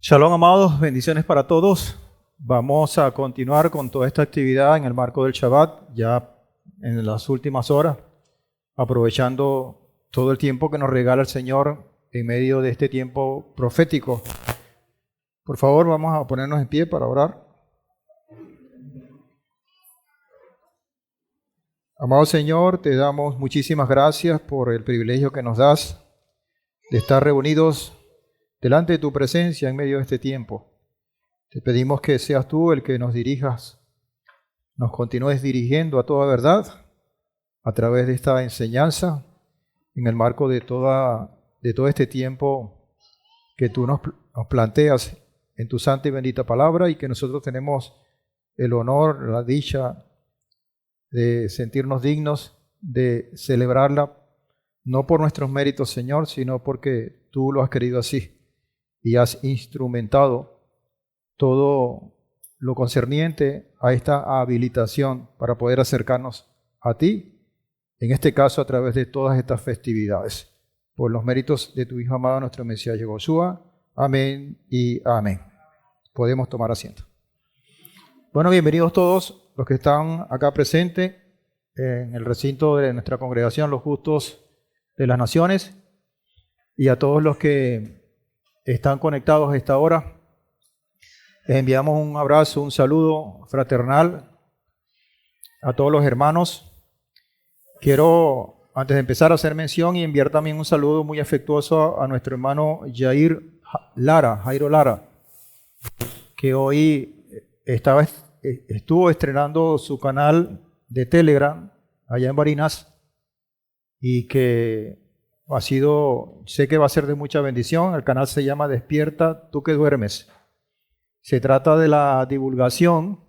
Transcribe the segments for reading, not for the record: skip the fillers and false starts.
Shalom, amados, bendiciones para todos. Vamos a continuar con toda esta actividad en el marco del Shabbat, ya en las últimas horas, aprovechando todo el tiempo que nos regala el Señor en medio de este tiempo profético. Por favor, vamos a ponernos en pie para orar. Amado Señor, te damos muchísimas gracias por el privilegio que nos das de estar reunidos delante de tu presencia en medio de este tiempo. Te pedimos que seas tú el que nos dirijas, nos continúes dirigiendo a toda verdad a través de esta enseñanza en el marco de todo este tiempo que tú nos planteas en tu santa y bendita palabra, y que nosotros tenemos el honor, la dicha de sentirnos dignos de celebrarla, no por nuestros méritos, Señor, sino porque tú lo has querido así y has instrumentado todo lo concerniente a esta habilitación para poder acercarnos a ti, en este caso a través de todas estas festividades. Por los méritos de tu Hijo amado, nuestro Mesías Yehoshua. Amén y amén. Podemos tomar asiento. Bueno, bienvenidos todos los que están acá presentes en el recinto de nuestra congregación, los justos de las naciones, y a todos los que están conectados a esta hora. Les enviamos un abrazo, un saludo fraternal a todos los hermanos. Quiero, antes de empezar, hacer mención y enviar también un saludo muy afectuoso a nuestro hermano Jairo Lara, que hoy estuvo estrenando su canal de Telegram allá en Barinas, y que sé que va a ser de mucha bendición. El canal se llama Despierta tú que duermes. Se trata de la divulgación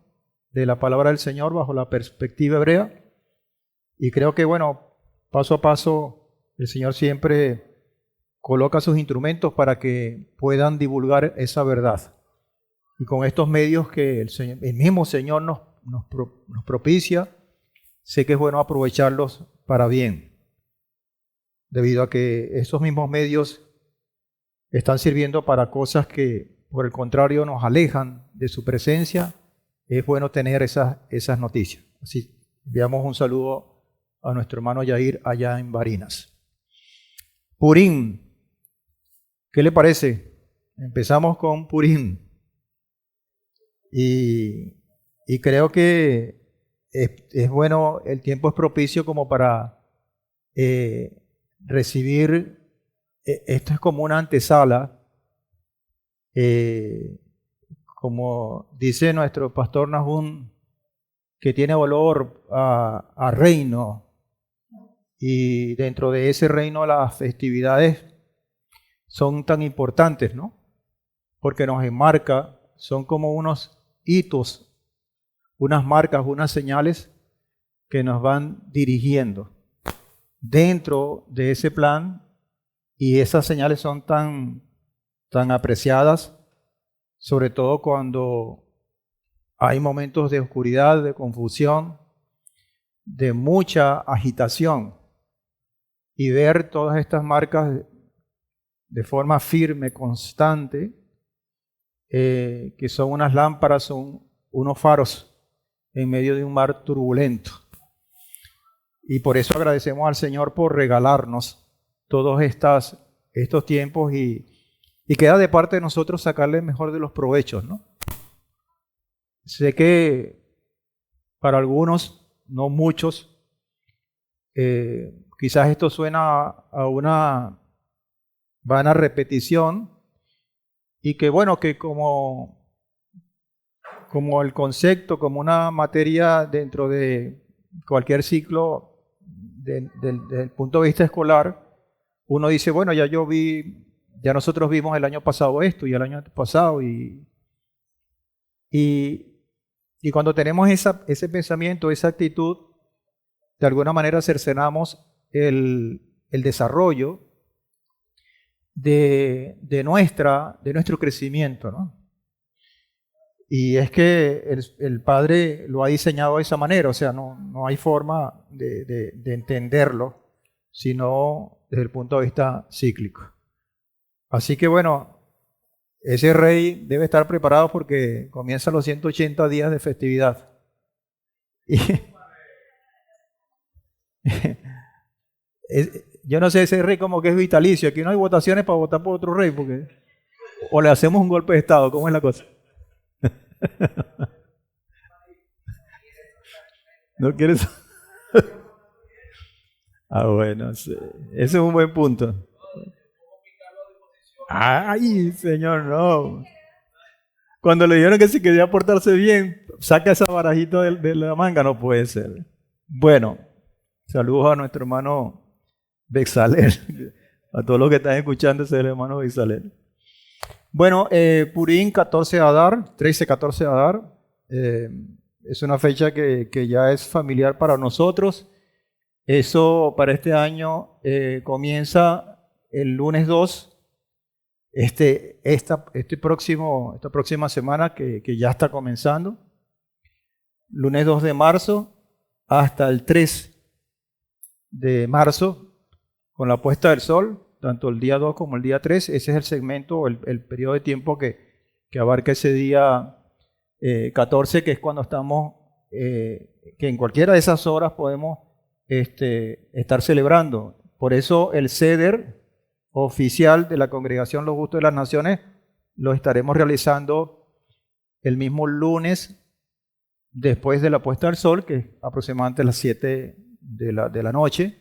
de la palabra del Señor bajo la perspectiva hebrea, y creo que, paso a paso el Señor siempre coloca sus instrumentos para que puedan divulgar esa verdad. Y con estos medios que el mismo Señor nos propicia, sé que es bueno aprovecharlos para bien, debido a que esos mismos medios están sirviendo para cosas que, por el contrario, nos alejan de su presencia. Es bueno tener esas noticias. Así, enviamos un saludo a nuestro hermano Yair allá en Barinas. Purim, ¿qué le parece? Empezamos con Purim. Y creo que es bueno, el tiempo es propicio como para recibir. Esto es como una antesala, como dice nuestro pastor Nahum, que tiene olor a reino, y dentro de ese reino las festividades son tan importantes, ¿no? Porque nos enmarca, son como unos hitos, unas marcas, unas señales que nos van dirigiendo dentro de ese plan, y esas señales son tan apreciadas, sobre todo cuando hay momentos de oscuridad, de confusión, de mucha agitación, y ver todas estas marcas de forma firme, constante, que son unas lámparas, son unos faros en medio de un mar turbulento. Y por eso agradecemos al Señor por regalarnos todos estos tiempos, y queda de parte de nosotros sacarle el mejor de los provechos, ¿no? Sé que para algunos, no muchos, quizás esto suena a una vana repetición, y que que como el concepto, como una materia dentro de cualquier ciclo desde el punto de vista escolar, uno dice, ya nosotros vimos el año pasado esto y el año pasado, y cuando tenemos ese pensamiento, esa actitud, de alguna manera cercenamos el desarrollo de nuestro crecimiento, ¿no? Y es que el Padre lo ha diseñado de esa manera, o sea, no hay forma de entenderlo, sino desde el punto de vista cíclico. Así que ese rey debe estar preparado porque comienzan los 180 días de festividad. Y yo no sé, ese rey como que es vitalicio. Aquí no hay votaciones para votar por otro rey, porque o le hacemos un golpe de estado. ¿Cómo es la cosa? ¿No quieres? Bueno, sí. Ese es un buen punto. Ay, señor, no. Cuando le dijeron que si quería portarse bien, saca esa barajita de la manga, no puede ser. Bueno, saludos a nuestro hermano Bexaler, a todos los que están escuchando, ese es el hermano Bexaler. Bueno, Purim 14 de Adar, 13-14 de Adar, es una fecha que ya es familiar para nosotros. Eso para este año comienza el lunes 2, esta próxima semana que ya está comenzando, lunes 2 de marzo hasta el 3 de marzo, con la puesta del sol, tanto el día 2 como el día 3, ese es el segmento, el periodo de tiempo que abarca ese día 14, que es cuando estamos, que en cualquiera de esas horas podemos estar celebrando. Por eso el Seder oficial de la Congregación Los Justos de las Naciones lo estaremos realizando el mismo lunes después de la puesta del sol, que es aproximadamente las 7 de la noche,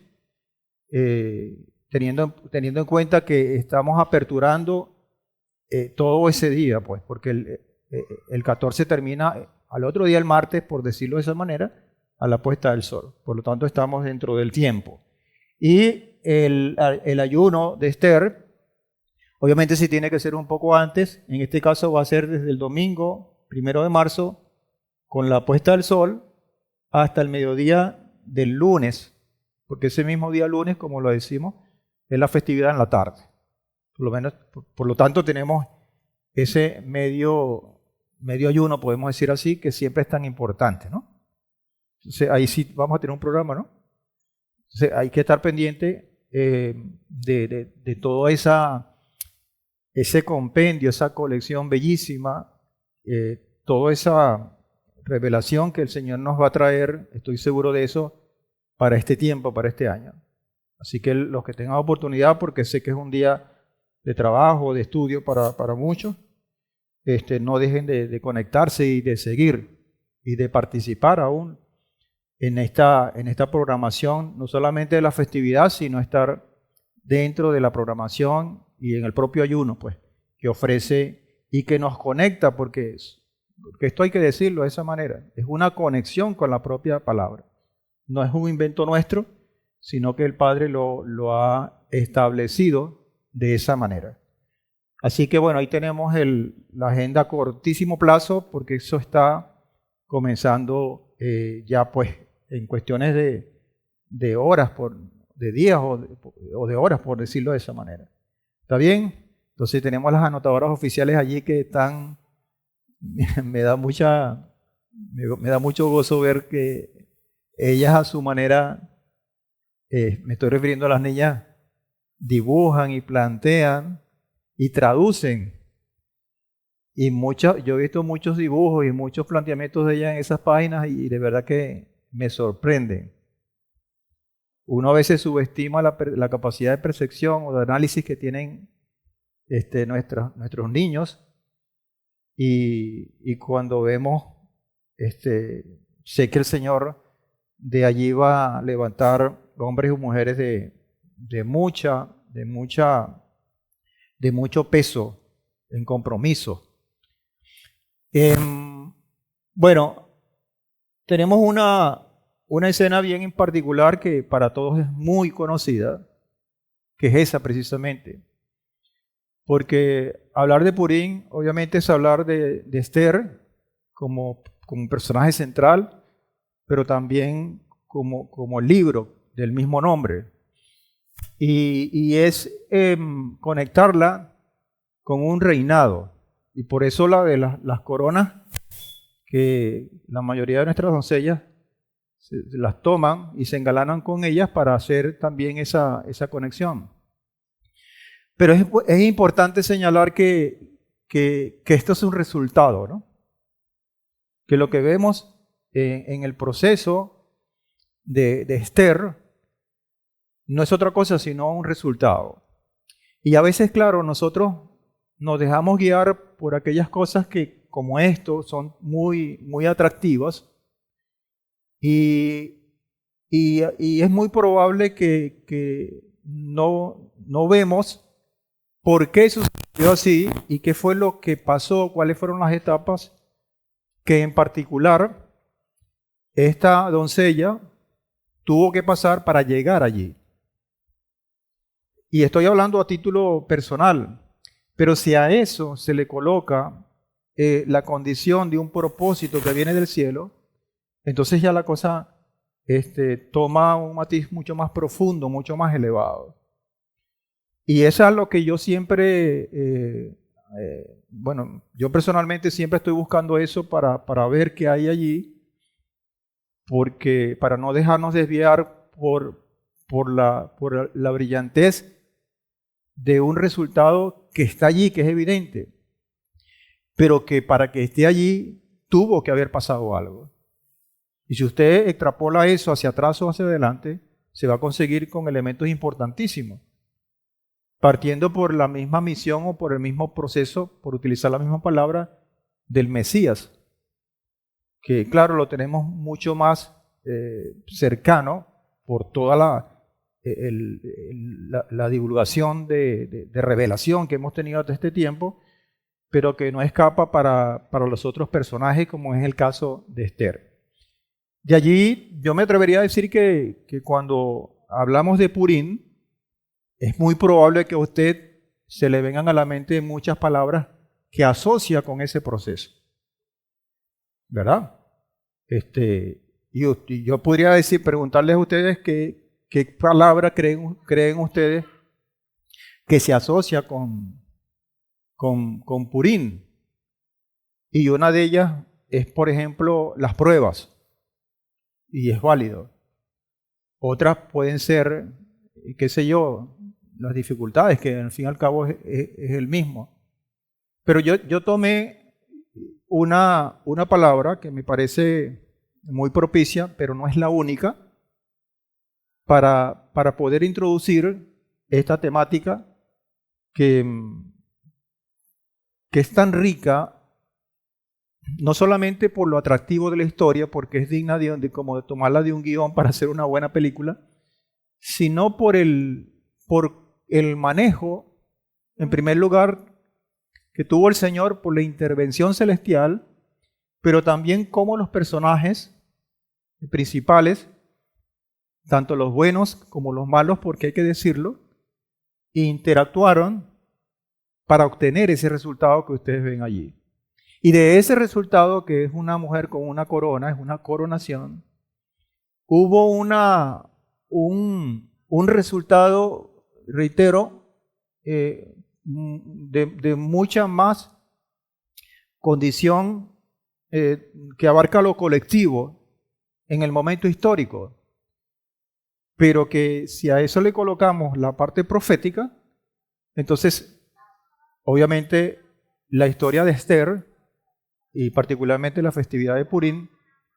teniendo en cuenta que estamos aperturando todo ese día, pues, porque el 14 termina al otro día, el martes, por decirlo de esa manera, a la puesta del sol. Por lo tanto, estamos dentro del tiempo. Y el ayuno de Esther, obviamente sí tiene que ser un poco antes. En este caso va a ser desde el domingo 1 de marzo, con la puesta del sol, hasta el mediodía del lunes, porque ese mismo día lunes, como lo decimos, es la festividad en la tarde. Por lo tanto, tenemos ese medio ayuno, podemos decir así, que siempre es tan importante, ¿no? Entonces, ahí sí vamos a tener un programa, ¿no? Entonces, hay que estar pendiente de todo ese compendio, esa colección bellísima, toda esa revelación que el Señor nos va a traer, estoy seguro de eso, para este tiempo, para este año. Así que los que tengan oportunidad, porque sé que es un día de trabajo, de estudio para muchos, no dejen de conectarse y de seguir y de participar aún en esta programación, no solamente de la festividad, sino estar dentro de la programación y en el propio ayuno, pues, que ofrece y que nos conecta, porque esto hay que decirlo de esa manera, es una conexión con la propia palabra. No es un invento nuestro, sino que el Padre lo ha establecido de esa manera. Así que bueno, ahí tenemos la agenda a cortísimo plazo, porque eso está comenzando ya pues en cuestiones de horas, de días o de horas, por decirlo de esa manera. ¿Está bien? Entonces tenemos las anotadoras oficiales allí que están, me da mucho gozo ver que ellas a su manera, me estoy refiriendo a las niñas, dibujan y plantean y traducen. Y yo he visto muchos dibujos y muchos planteamientos de ellas en esas páginas y de verdad que me sorprenden. Uno a veces subestima la capacidad de percepción o de análisis que tienen nuestros niños y cuando vemos, sé que el Señor de allí va a levantar hombres y mujeres de mucho peso en compromiso. Bueno, tenemos una escena bien en particular que para todos es muy conocida, que es esa precisamente. Porque hablar de Purim, obviamente, es hablar de Esther como un personaje central, pero también como el libro del mismo nombre. Y es conectarla con un reinado. Y por eso la de las coronas, que la mayoría de nuestras doncellas se las toman y se engalanan con ellas para hacer también esa conexión. Pero es importante señalar que que esto es un resultado, ¿no? Que lo que vemos en el proceso de Esther no es otra cosa sino un resultado. Y a veces, claro, nosotros nos dejamos guiar por aquellas cosas que, como esto, son muy, muy atractivas y es muy probable que no vemos por qué sucedió así y qué fue lo que pasó, cuáles fueron las etapas que en particular esta doncella tuvo que pasar para llegar allí. Y estoy hablando a título personal, pero si a eso se le coloca la condición de un propósito que viene del cielo, entonces ya la cosa toma un matiz mucho más profundo, mucho más elevado. Y eso es lo que yo siempre, yo personalmente siempre estoy buscando eso para ver qué hay allí, porque para no dejarnos desviar por la brillantez de un resultado que está allí, que es evidente, pero que para que esté allí tuvo que haber pasado algo. Y si usted extrapola eso hacia atrás o hacia adelante, se va a conseguir con elementos importantísimos, partiendo por la misma misión o por el mismo proceso, por utilizar la misma palabra, del Mesías, que claro, lo tenemos mucho más cercano por toda la divulgación de revelación que hemos tenido hasta este tiempo, pero que no escapa para los otros personajes, como es el caso de Esther. De allí yo me atrevería a decir que cuando hablamos de Purim, es muy probable que a usted se le vengan a la mente muchas palabras que asocia con ese proceso, ¿verdad? Y yo podría decir, preguntarles a ustedes qué palabra creen ustedes que se asocia con Purim. Y una de ellas es, por ejemplo, las pruebas. Y es válido. Otras pueden ser, qué sé yo, las dificultades, que al fin y al cabo es el mismo. Pero yo tomé una palabra que me parece muy propicia, pero no es la única, para poder introducir esta temática que es tan rica, no solamente por lo atractivo de la historia, porque es digna de como de tomarla de un guión para hacer una buena película, sino por el manejo, en primer lugar, que tuvo el Señor por la intervención celestial, pero también cómo los personajes principales, tanto los buenos como los malos, porque hay que decirlo, interactuaron para obtener ese resultado que ustedes ven allí. Y de ese resultado, que es una mujer con una corona, es una coronación, hubo un resultado, reitero, de mucha más condición que abarca lo colectivo en el momento histórico. Pero que si a eso le colocamos la parte profética, entonces, obviamente, la historia de Esther, y particularmente la festividad de Purim,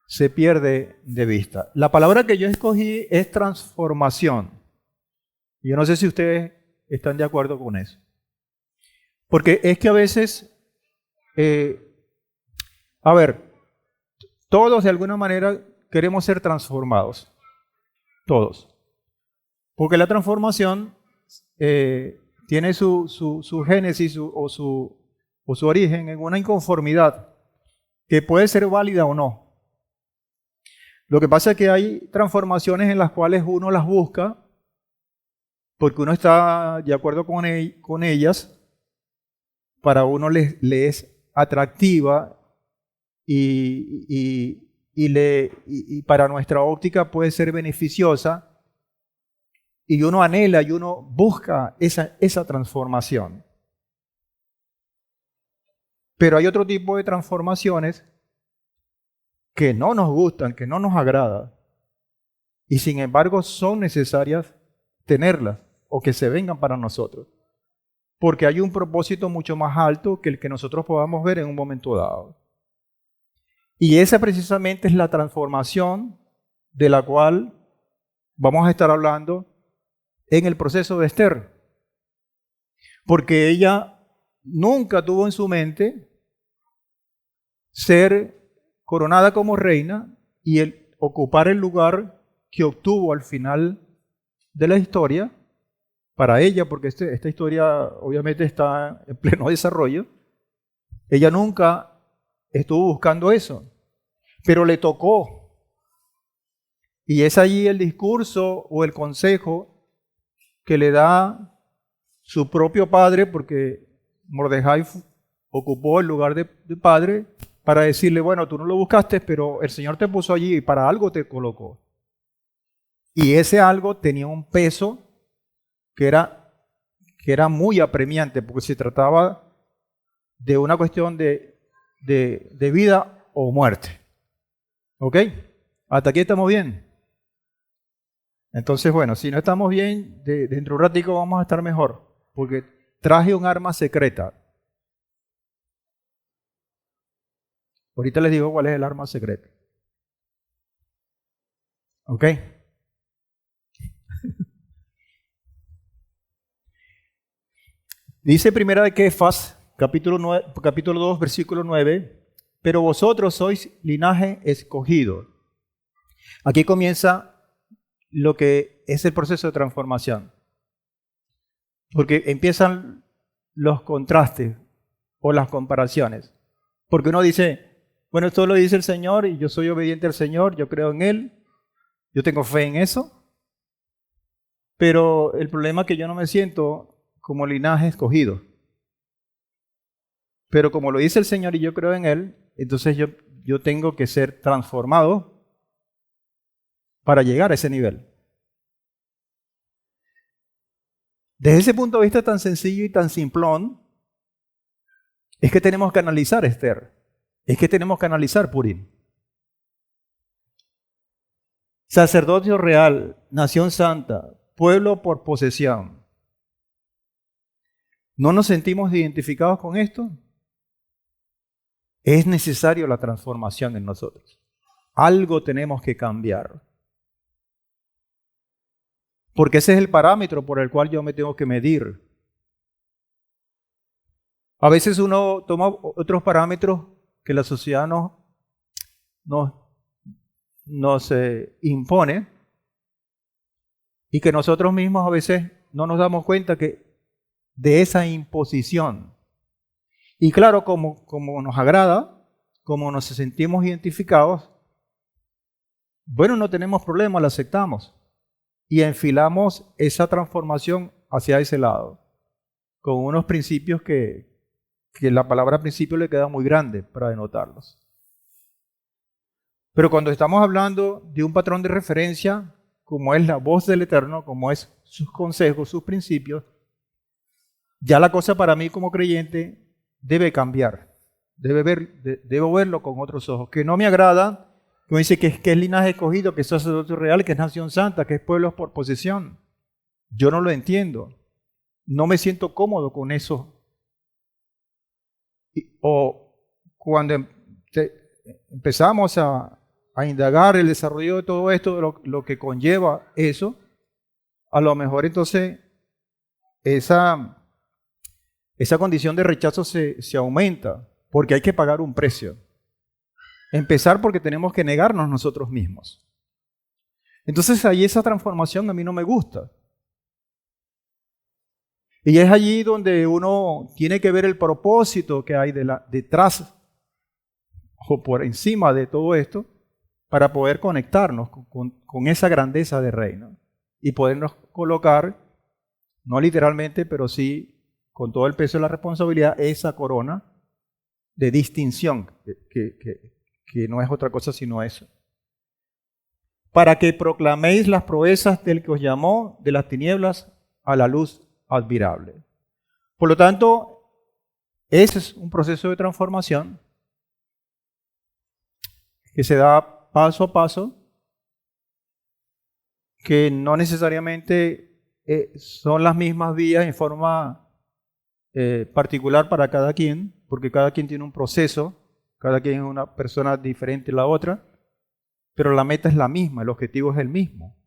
se pierde de vista. La palabra que yo escogí es transformación. Yo no sé si ustedes están de acuerdo con eso. Porque es que a veces, todos de alguna manera queremos ser transformados. Todos. Porque la transformación tiene su génesis o su origen en una inconformidad que puede ser válida o no. Lo que pasa es que hay transformaciones en las cuales uno las busca porque uno está de acuerdo con ellas, para uno le es atractiva y para nuestra óptica puede ser beneficiosa, y uno anhela y uno busca esa transformación. Pero hay otro tipo de transformaciones que no nos gustan, que no nos agradan, y sin embargo son necesarias tenerlas o que se vengan para nosotros. porque hay un propósito mucho más alto que el que nosotros podamos ver en un momento dado. Y esa precisamente es la transformación de la cual vamos a estar hablando en el proceso de Esther. Porque ella nunca tuvo en su mente ser coronada como reina y ocupar el lugar que obtuvo al final de la historia para ella, porque esta historia obviamente está en pleno desarrollo. Ella nunca estuvo buscando eso, pero le tocó. Y es allí el discurso o el consejo que le da su propio padre, porque Mordejai ocupó el lugar de padre, para decirle, bueno, tú no lo buscaste, pero el Señor te puso allí y para algo te colocó. Y ese algo tenía un peso que era muy apremiante, porque se trataba de una cuestión de vida o muerte. ¿Ok? ¿Hasta aquí estamos bien? Entonces, bueno, si no estamos bien, dentro de un ratico vamos a estar mejor, porque traje un arma secreta. Ahorita les digo cuál es el arma secreta. ¿Ok? Dice primera de Kefas, capítulo 2, versículo 9, pero vosotros sois linaje escogido. Aquí comienza lo que es el proceso de transformación. Porque empiezan los contrastes o las comparaciones. Porque uno dice, bueno, esto lo dice el Señor y yo soy obediente al Señor, yo creo en Él, yo tengo fe en eso. Pero el problema es que yo no me siento como linaje escogido. Pero como lo dice el Señor y yo creo en Él, entonces yo tengo que ser transformado para llegar a ese nivel. Desde ese punto de vista tan sencillo y tan simplón, es que tenemos que analizar Esther. Es que tenemos que analizar Purim. Sacerdocio real, nación santa, pueblo por posesión. ¿No nos sentimos identificados con esto? Es necesario la transformación en nosotros. Algo tenemos que cambiar. Porque ese es el parámetro por el cual yo me tengo que medir. A veces uno toma otros parámetros que la sociedad nos impone y que nosotros mismos a veces no nos damos cuenta de esa imposición. Y claro, como nos agrada, como nos sentimos identificados, bueno, no tenemos problema, la aceptamos y enfilamos esa transformación hacia ese lado, con unos principios que la palabra principio le queda muy grande para denotarlos. Pero cuando estamos hablando de un patrón de referencia, como es la voz del Eterno, como es sus consejos, sus principios, ya la cosa para mí como creyente debe cambiar. Debo verlo con otros ojos. Que no me agrada, que me dice que es linaje escogido, que es sacerdocio real, que es nación santa, que es pueblo por posesión. Yo no lo entiendo. No me siento cómodo con eso. O cuando empezamos a indagar el desarrollo de todo esto, lo que conlleva eso, a lo mejor entonces esa condición de rechazo se aumenta, porque hay que pagar un precio. Empezar porque tenemos que negarnos nosotros mismos. Entonces ahí esa transformación a mí no me gusta. Y es allí donde uno tiene que ver el propósito que hay detrás o por encima de todo esto para poder conectarnos con esa grandeza de reino y podernos colocar, no literalmente, pero sí con todo el peso de la responsabilidad, esa corona de distinción, que no es otra cosa sino eso. Para que proclaméis las proezas del que os llamó de las tinieblas a la luz admirable. Por lo tanto, ese es un proceso de transformación que se da paso a paso, que no necesariamente son las mismas vías en forma particular para cada quien, porque cada quien tiene un proceso, cada quien es una persona diferente a la otra, pero la meta es la misma, el objetivo es el mismo,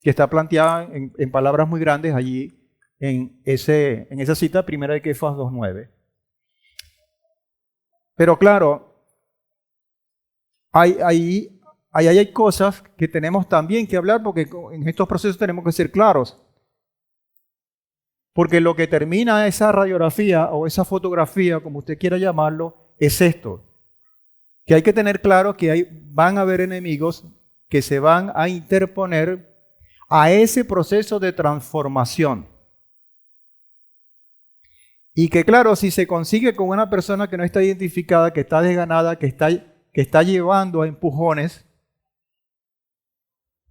que está planteada en palabras muy grandes allí en esa cita, primera de Kefas 2:9. Pero claro, hay cosas que tenemos también que hablar, porque en estos procesos tenemos que ser claros. Porque lo que termina esa radiografía o esa fotografía, como usted quiera llamarlo, es esto. Que hay que tener claro que van a haber enemigos que se van a interponer a ese proceso de transformación. Y que claro, si se consigue con una persona que no está identificada, que está desganada, que está llevando a empujones,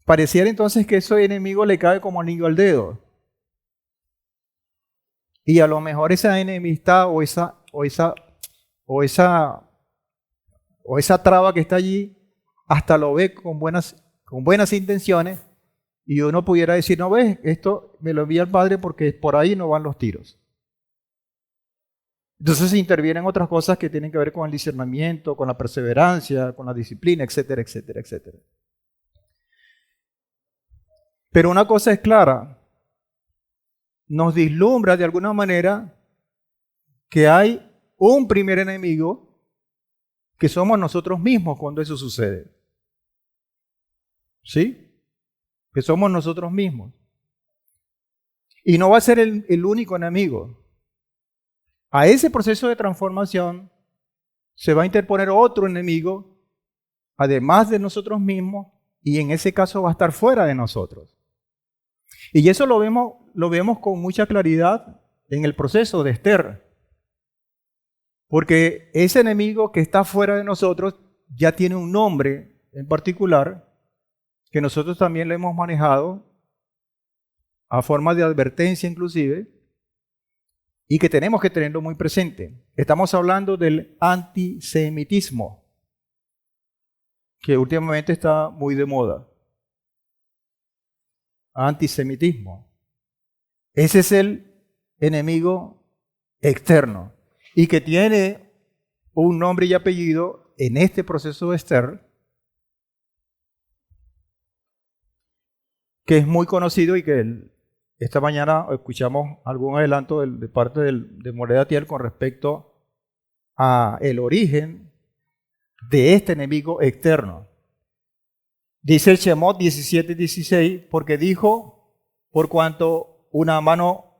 pareciera entonces que ese enemigo le cae como anillo al dedo. Y a lo mejor esa enemistad o esa traba que está allí, hasta lo ve con buenas intenciones, y uno pudiera decir, no ves, esto me lo envía el Padre porque por ahí no van los tiros. Entonces intervienen otras cosas que tienen que ver con el discernimiento, con la perseverancia, con la disciplina, etcétera, etcétera, etcétera. Pero una cosa es clara, nos vislumbra de alguna manera que hay un primer enemigo que somos nosotros mismos cuando eso sucede. ¿Sí? Que somos nosotros mismos. Y no va a ser el único enemigo. A ese proceso de transformación se va a interponer otro enemigo, además de nosotros mismos, y en ese caso va a estar fuera de nosotros. Y eso lo vemos con mucha claridad en el proceso de Esther. Porque ese enemigo que está fuera de nosotros ya tiene un nombre en particular, que nosotros también lo hemos manejado a forma de advertencia inclusive, y que tenemos que tenerlo muy presente. Estamos hablando del antisemitismo, que últimamente está muy de moda. Antisemitismo. Ese es el enemigo externo y que tiene un nombre y apellido en este proceso de Esther, que es muy conocido y que esta mañana escuchamos algún adelanto de parte de Moreda Tiel con respecto a el origen de este enemigo externo. Dice el Shemot 17:16, porque dijo, por cuanto una mano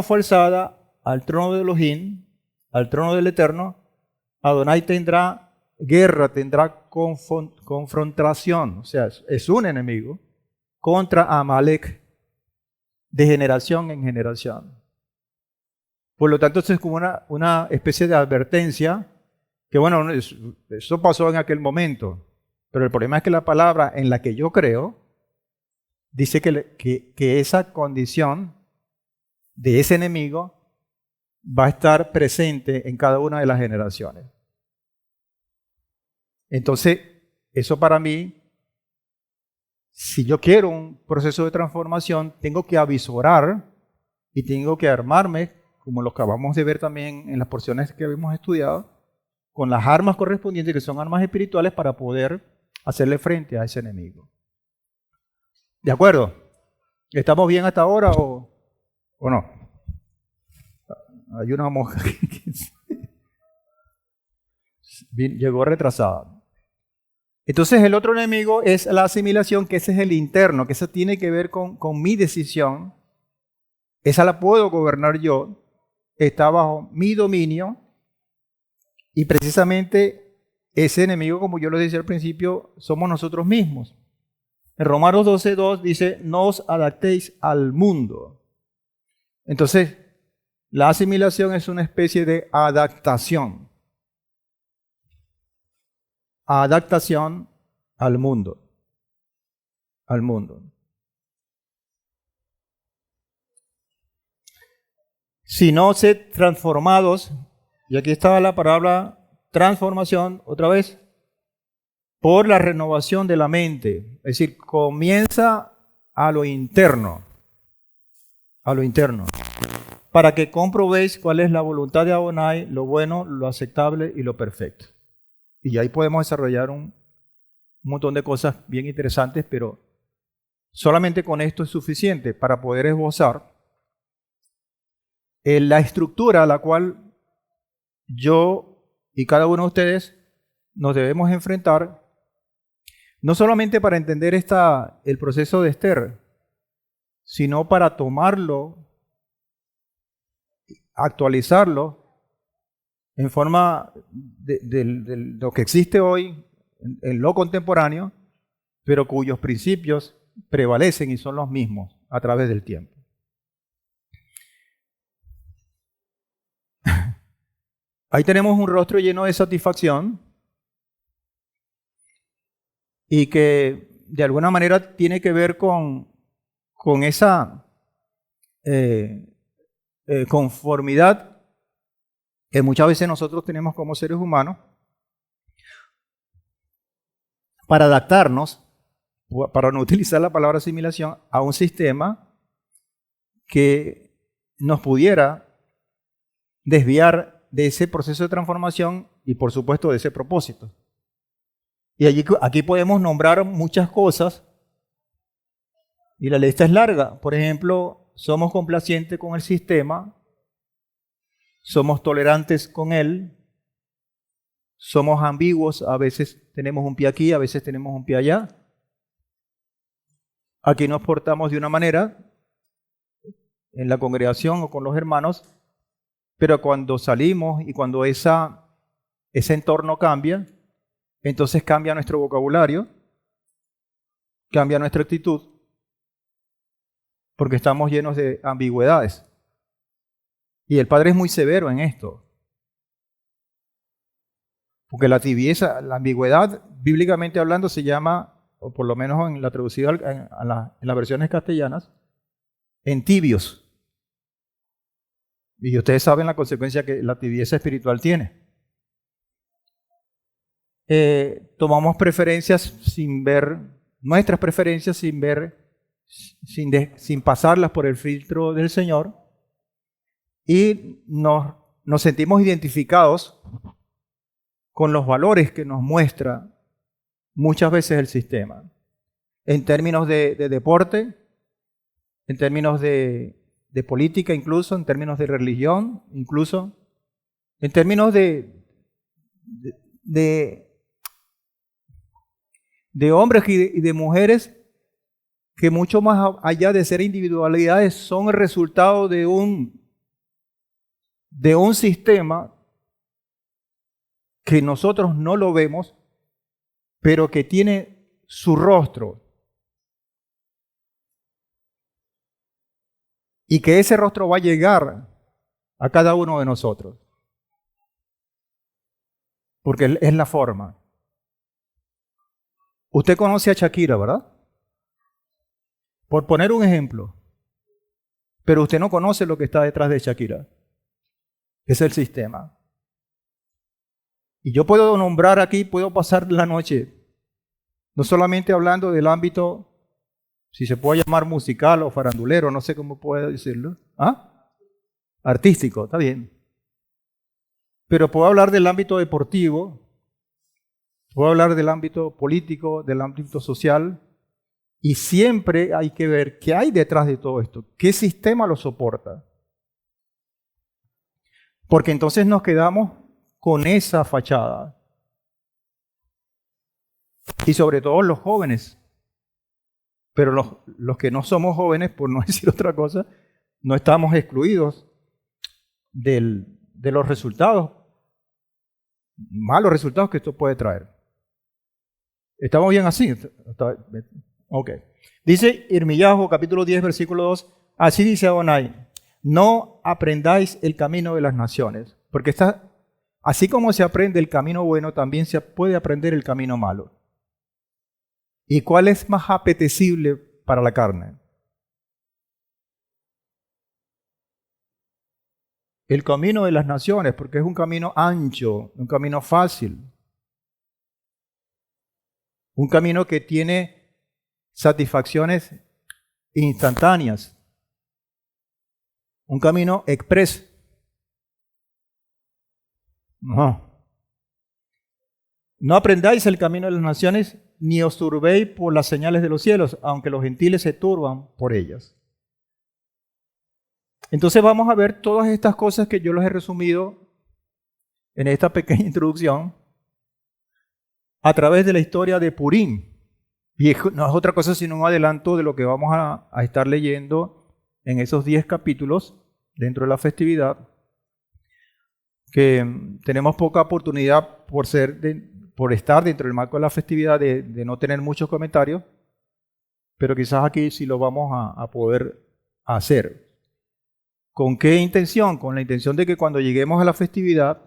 fue alzada al trono de Elohim, al trono del Eterno, Adonai tendrá guerra, tendrá confrontación, o sea, es un enemigo, contra Amalek, de generación en generación. Por lo tanto, esto es como una especie de advertencia, que bueno, eso pasó en aquel momento. Pero el problema es que la palabra en la que yo creo dice que esa condición de ese enemigo va a estar presente en cada una de las generaciones. Entonces, eso para mí, si yo quiero un proceso de transformación, tengo que avisorar y tengo que armarme, como lo acabamos de ver también en las porciones que habíamos estudiado, con las armas correspondientes, que son armas espirituales, para poder hacerle frente a ese enemigo. ¿De acuerdo? ¿Estamos bien hasta ahora o no? Hay una mosca que llegó retrasada. Entonces el otro enemigo es la asimilación, que ese es el interno, que eso tiene que ver con mi decisión. Esa la puedo gobernar yo, está bajo mi dominio, y precisamente ese enemigo, como yo lo decía al principio, somos nosotros mismos. En Romanos 12:2 dice, no os adaptéis al mundo. Entonces, la asimilación es una especie de adaptación. Adaptación al mundo. Al mundo. Si no sed transformados, y aquí estaba la palabra transformación, otra vez, por la renovación de la mente. Es decir, comienza a lo interno. A lo interno. para que comprobéis cuál es la voluntad de Adonai, lo bueno, lo aceptable y lo perfecto. Y ahí podemos desarrollar un montón de cosas bien interesantes, pero solamente con esto es suficiente para poder esbozar la estructura a la cual yo y cada uno de ustedes nos debemos enfrentar, no solamente para entender el proceso de Esther, sino para tomarlo, actualizarlo en forma de lo que existe hoy, en lo contemporáneo, pero cuyos principios prevalecen y son los mismos a través del tiempo. Ahí tenemos un rostro lleno de satisfacción y que de alguna manera tiene que ver con esa conformidad que muchas veces nosotros tenemos como seres humanos para adaptarnos, para no utilizar la palabra asimilación, a un sistema que nos pudiera desviar de ese proceso de transformación y por supuesto de ese propósito. Y aquí podemos nombrar muchas cosas y la lista es larga. Por ejemplo, somos complacientes con el sistema, somos tolerantes con él, somos ambiguos, a veces tenemos un pie aquí, a veces tenemos un pie allá. Aquí nos portamos de una manera en la congregación o con los hermanos, pero cuando salimos y cuando ese entorno cambia, entonces cambia nuestro vocabulario, cambia nuestra actitud, porque estamos llenos de ambigüedades. Y el Padre es muy severo en esto. Porque la tibieza, la ambigüedad, bíblicamente hablando, se llama, o por lo menos en la traducida en las versiones castellanas, en tibios. Y ustedes saben la consecuencia que la tibieza espiritual tiene. Tomamos preferencias sin ver, nuestras preferencias sin ver, sin pasarlas por el filtro del Señor, y nos sentimos identificados con los valores que nos muestra muchas veces el sistema, en términos de deporte, en términos de política incluso, en términos de religión incluso, en términos de hombres y de mujeres que mucho más allá de ser individualidades son el resultado de un sistema que nosotros no lo vemos, pero que tiene su rostro. Y que ese rostro va a llegar a cada uno de nosotros. Porque es la forma. Usted conoce a Shakira, ¿verdad? Por poner un ejemplo. Pero usted no conoce lo que está detrás de Shakira. Es el sistema. Y yo puedo nombrar aquí, puedo pasar la noche, no solamente hablando del ámbito, si se puede llamar musical o farandulero, no sé cómo puedo decirlo. ¿Ah? Artístico, está bien. Pero puedo hablar del ámbito deportivo, puedo hablar del ámbito político, del ámbito social, y siempre hay que ver qué hay detrás de todo esto, qué sistema lo soporta. Porque entonces nos quedamos con esa fachada. Y sobre todo los jóvenes. Pero los que no somos jóvenes, por no decir otra cosa, no estamos excluidos de los resultados, malos resultados que esto puede traer. ¿Estamos bien así? Ok. Dice Irmiyahu, capítulo 10, versículo 2, así dice Adonai, no aprendáis el camino de las naciones, porque así como se aprende el camino bueno, también se puede aprender el camino malo. ¿Y cuál es más apetecible para la carne? El camino de las naciones, porque es un camino ancho, un camino fácil, un camino que tiene satisfacciones instantáneas, un camino express. No aprendáis el camino de las naciones, ni os turbéis por las señales de los cielos, aunque los gentiles se turban por ellas. Entonces vamos a ver todas estas cosas que yo les he resumido en esta pequeña introducción a través de la historia de Purim. Y no es otra cosa sino un adelanto de lo que vamos a estar leyendo en esos 10 capítulos dentro de la festividad, que tenemos poca oportunidad por estar dentro del marco de la festividad de no tener muchos comentarios, pero quizás aquí sí lo vamos a poder hacer. ¿Con qué intención? Con la intención de que cuando lleguemos a la festividad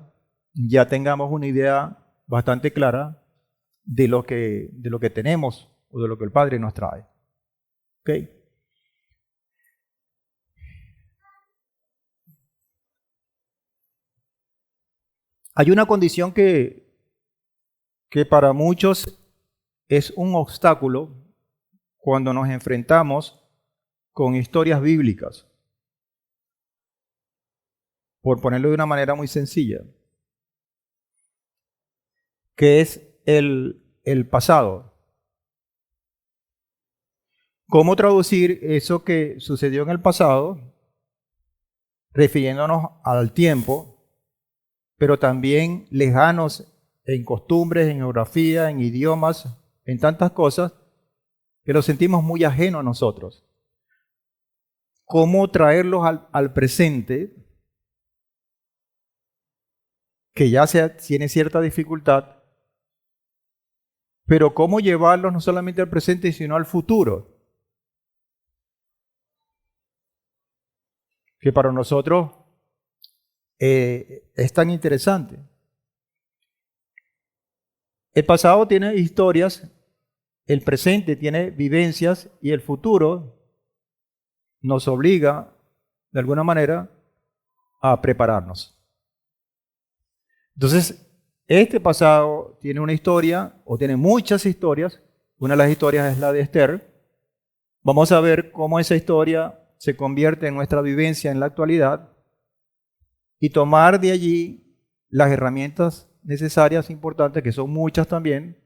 ya tengamos una idea bastante clara de lo que tenemos o de lo que el Padre nos trae. ¿Ok? Hay una condición que para muchos es un obstáculo cuando nos enfrentamos con historias bíblicas. Por ponerlo de una manera muy sencilla, que es el pasado. ¿Cómo traducir eso que sucedió en el pasado, refiriéndonos al tiempo, pero también lejanos en costumbres, en geografía, en idiomas, en tantas cosas, que lo sentimos muy ajeno a nosotros? ¿Cómo traerlos al presente, que ya tiene cierta dificultad, pero cómo llevarlos no solamente al presente, sino al futuro? Que para nosotros es tan interesante. El pasado tiene historias, el presente tiene vivencias y el futuro nos obliga, de alguna manera, a prepararnos. Entonces, este pasado tiene una historia, o tiene muchas historias. Una de las historias es la de Esther. Vamos a ver cómo esa historia se convierte en nuestra vivencia en la actualidad y tomar de allí las herramientas necesarias, importantes, que son muchas también,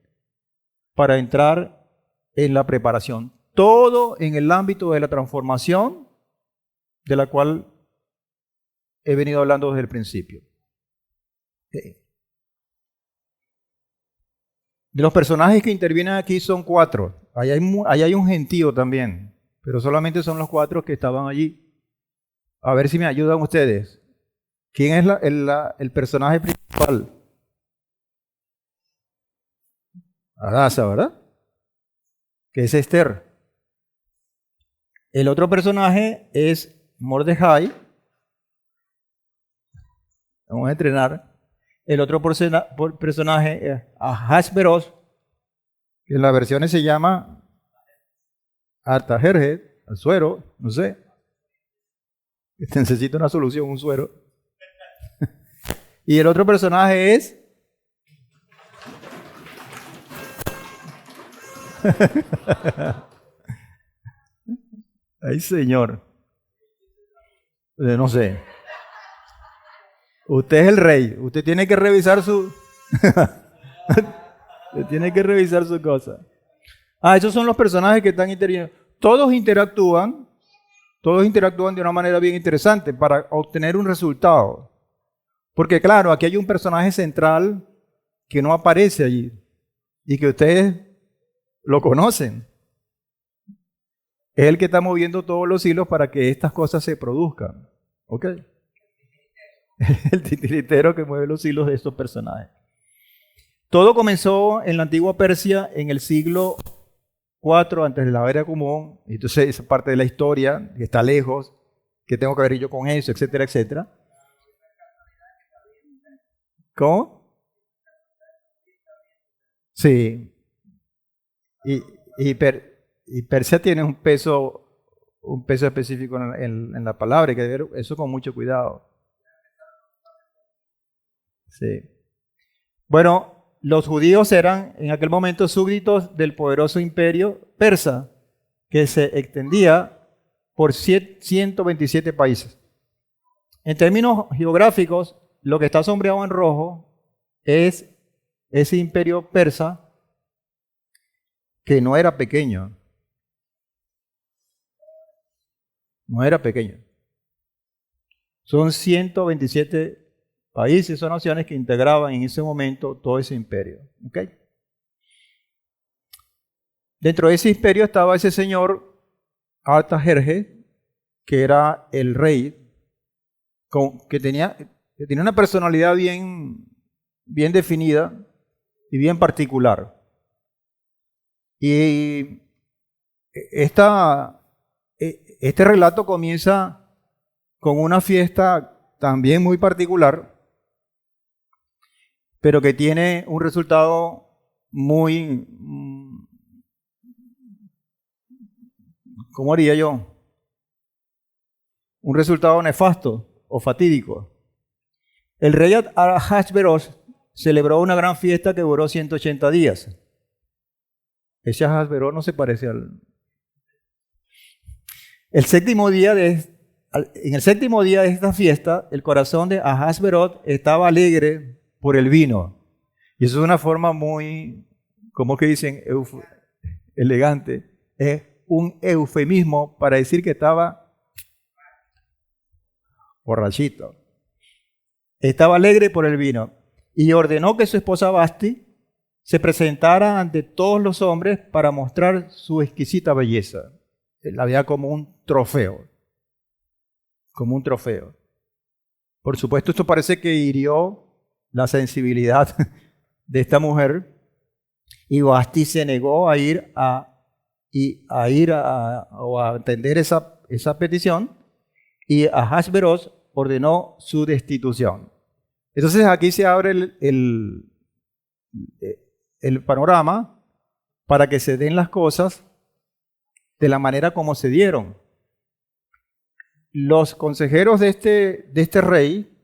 para entrar en la preparación. Todo en el ámbito de la transformación, de la cual he venido hablando desde el principio. De los personajes que intervienen aquí son 4. Ahí hay un gentío también, pero solamente son los 4 que estaban allí. A ver si me ayudan ustedes. ¿Quién es el personaje principal? Adasa, ¿verdad? Que es Esther. El otro personaje es Mordejai. Vamos a entrenar. El otro personaje es Ahasveros, que en las versiones se llama Artajerjes, el suero, no sé. Necesito una solución, un suero. Y el otro personaje es ay, señor. No sé. Usted es el rey. Usted tiene que revisar su usted tiene que revisar su cosa. Esos son los personajes que están interviniendo. Todos interactúan de una manera bien interesante para obtener un resultado. Porque claro, aquí hay un personaje central que no aparece allí y que ustedes lo conocen. Es el que está moviendo todos los hilos para que estas cosas se produzcan. ¿Ok? El titiritero que mueve los hilos de estos personajes. Todo comenzó en la antigua Persia en el siglo IV antes de la era común. Entonces esa parte de la historia que está lejos, que tengo que ver yo con eso, etcétera, etcétera. ¿Cómo? Sí. Y Persia tiene un peso específico en la palabra, hay que ver eso con mucho cuidado. Sí. Bueno, los judíos eran en aquel momento súbditos del poderoso imperio persa, que se extendía por 127 países. En términos geográficos, lo que está sombreado en rojo es ese imperio persa que no era pequeño. No era pequeño. Son 127 países o naciones que integraban en ese momento todo ese imperio. ¿Okay? Dentro de ese imperio estaba ese señor Artajerjes, que era el rey, que tenía una personalidad bien definida y bien particular. Y este relato comienza con una fiesta también muy particular, pero que tiene un resultado muy, ¿cómo haría yo? Un resultado nefasto o fatídico. El rey Ahasveros celebró una gran fiesta que duró 180 días. Ese Ahasveros no se parece al... En el séptimo día de esta fiesta, el corazón de Ahasveros estaba alegre por el vino. Y eso es una forma muy, ¿cómo que dicen? Elegante. Es un eufemismo para decir que estaba borrachito. Estaba alegre por el vino. Y ordenó que su esposa Vasti se presentara ante todos los hombres para mostrar su exquisita belleza. La veía como un trofeo. Como un trofeo. Por supuesto, esto parece que hirió la sensibilidad de esta mujer. Y Vasti se negó a ir a atender esa petición. Y Ahasveros ordenó su destitución. Entonces aquí se abre el panorama para que se den las cosas de la manera como se dieron. Los consejeros de este rey,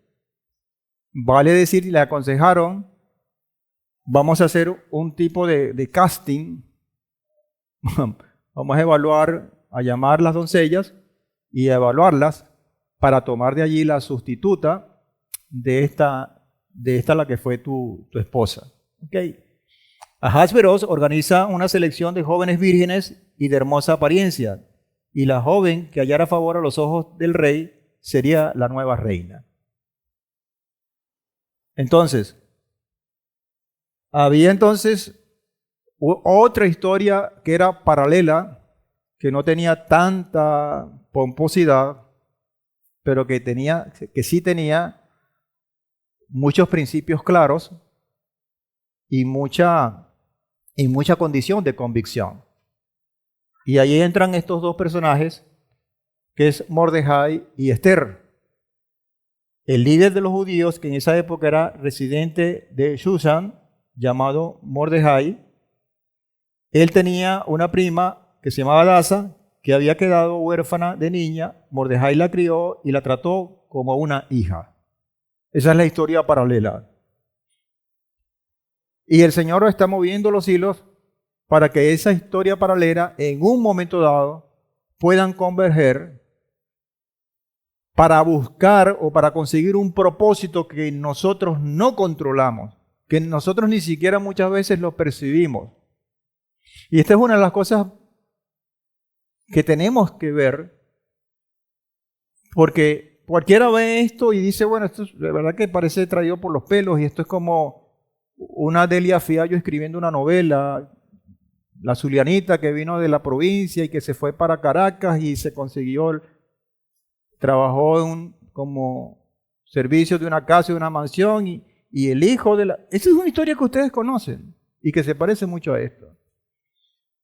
vale decir, le aconsejaron, vamos a hacer un tipo de casting, vamos a evaluar, a llamar las doncellas y a evaluarlas para tomar de allí la sustituta de esta la que fue tu esposa. ¿Okay? Ahasveros organiza una selección de jóvenes vírgenes y de hermosa apariencia, y la joven que hallara favor a los ojos del rey sería la nueva reina. Entonces, había otra historia que era paralela, que no tenía tanta pomposidad, pero que sí tenía muchos principios claros y mucha condición de convicción. Y ahí entran estos dos personajes, que es Mordejai y Esther. El líder de los judíos, que en esa época era residente de Shushan, llamado Mordejai, él tenía una prima que se llamaba Hadasa, que había quedado huérfana de niña. Mordejai la crió y la trató como una hija. Esa es la historia paralela. Y el Señor está moviendo los hilos para que esa historia paralela en un momento dado puedan converger para buscar o para conseguir un propósito que nosotros no controlamos, que nosotros ni siquiera muchas veces lo percibimos. Y esta es una de las cosas que tenemos que ver, porque cualquiera ve esto y dice, bueno, esto es de verdad que parece traído por los pelos, y esto es como una Delia Fiallo escribiendo una novela, la zulianita que vino de la provincia y que se fue para Caracas y se trabajó como servicio de una casa, de una mansión, y el hijo de la... Esa es una historia que ustedes conocen y que se parece mucho a esto.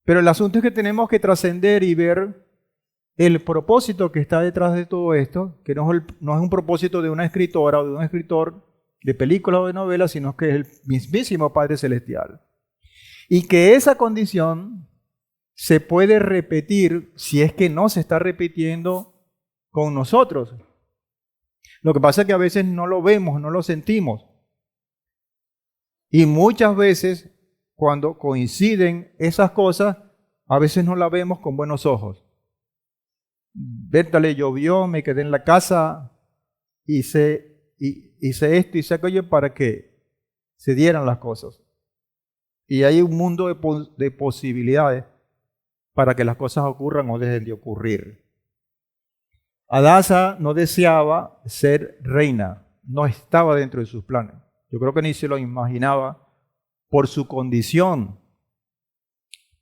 Pero el asunto es que tenemos que trascender y ver el propósito que está detrás de todo esto, que no es un propósito de una escritora o de un escritor de película o de novela, sino que es el mismísimo Padre Celestial. Y que esa condición se puede repetir si es que no se está repitiendo con nosotros. Lo que pasa es que a veces no lo vemos, no lo sentimos. Y muchas veces, cuando coinciden esas cosas, a veces no las vemos con buenos ojos. Vértale, llovió, me quedé en la casa hice esto, hice aquello para que se dieran las cosas. Y hay un mundo de posibilidades para que las cosas ocurran o dejen de ocurrir. Hadasa no deseaba ser reina, no estaba dentro de sus planes. Yo creo que ni se lo imaginaba por su condición.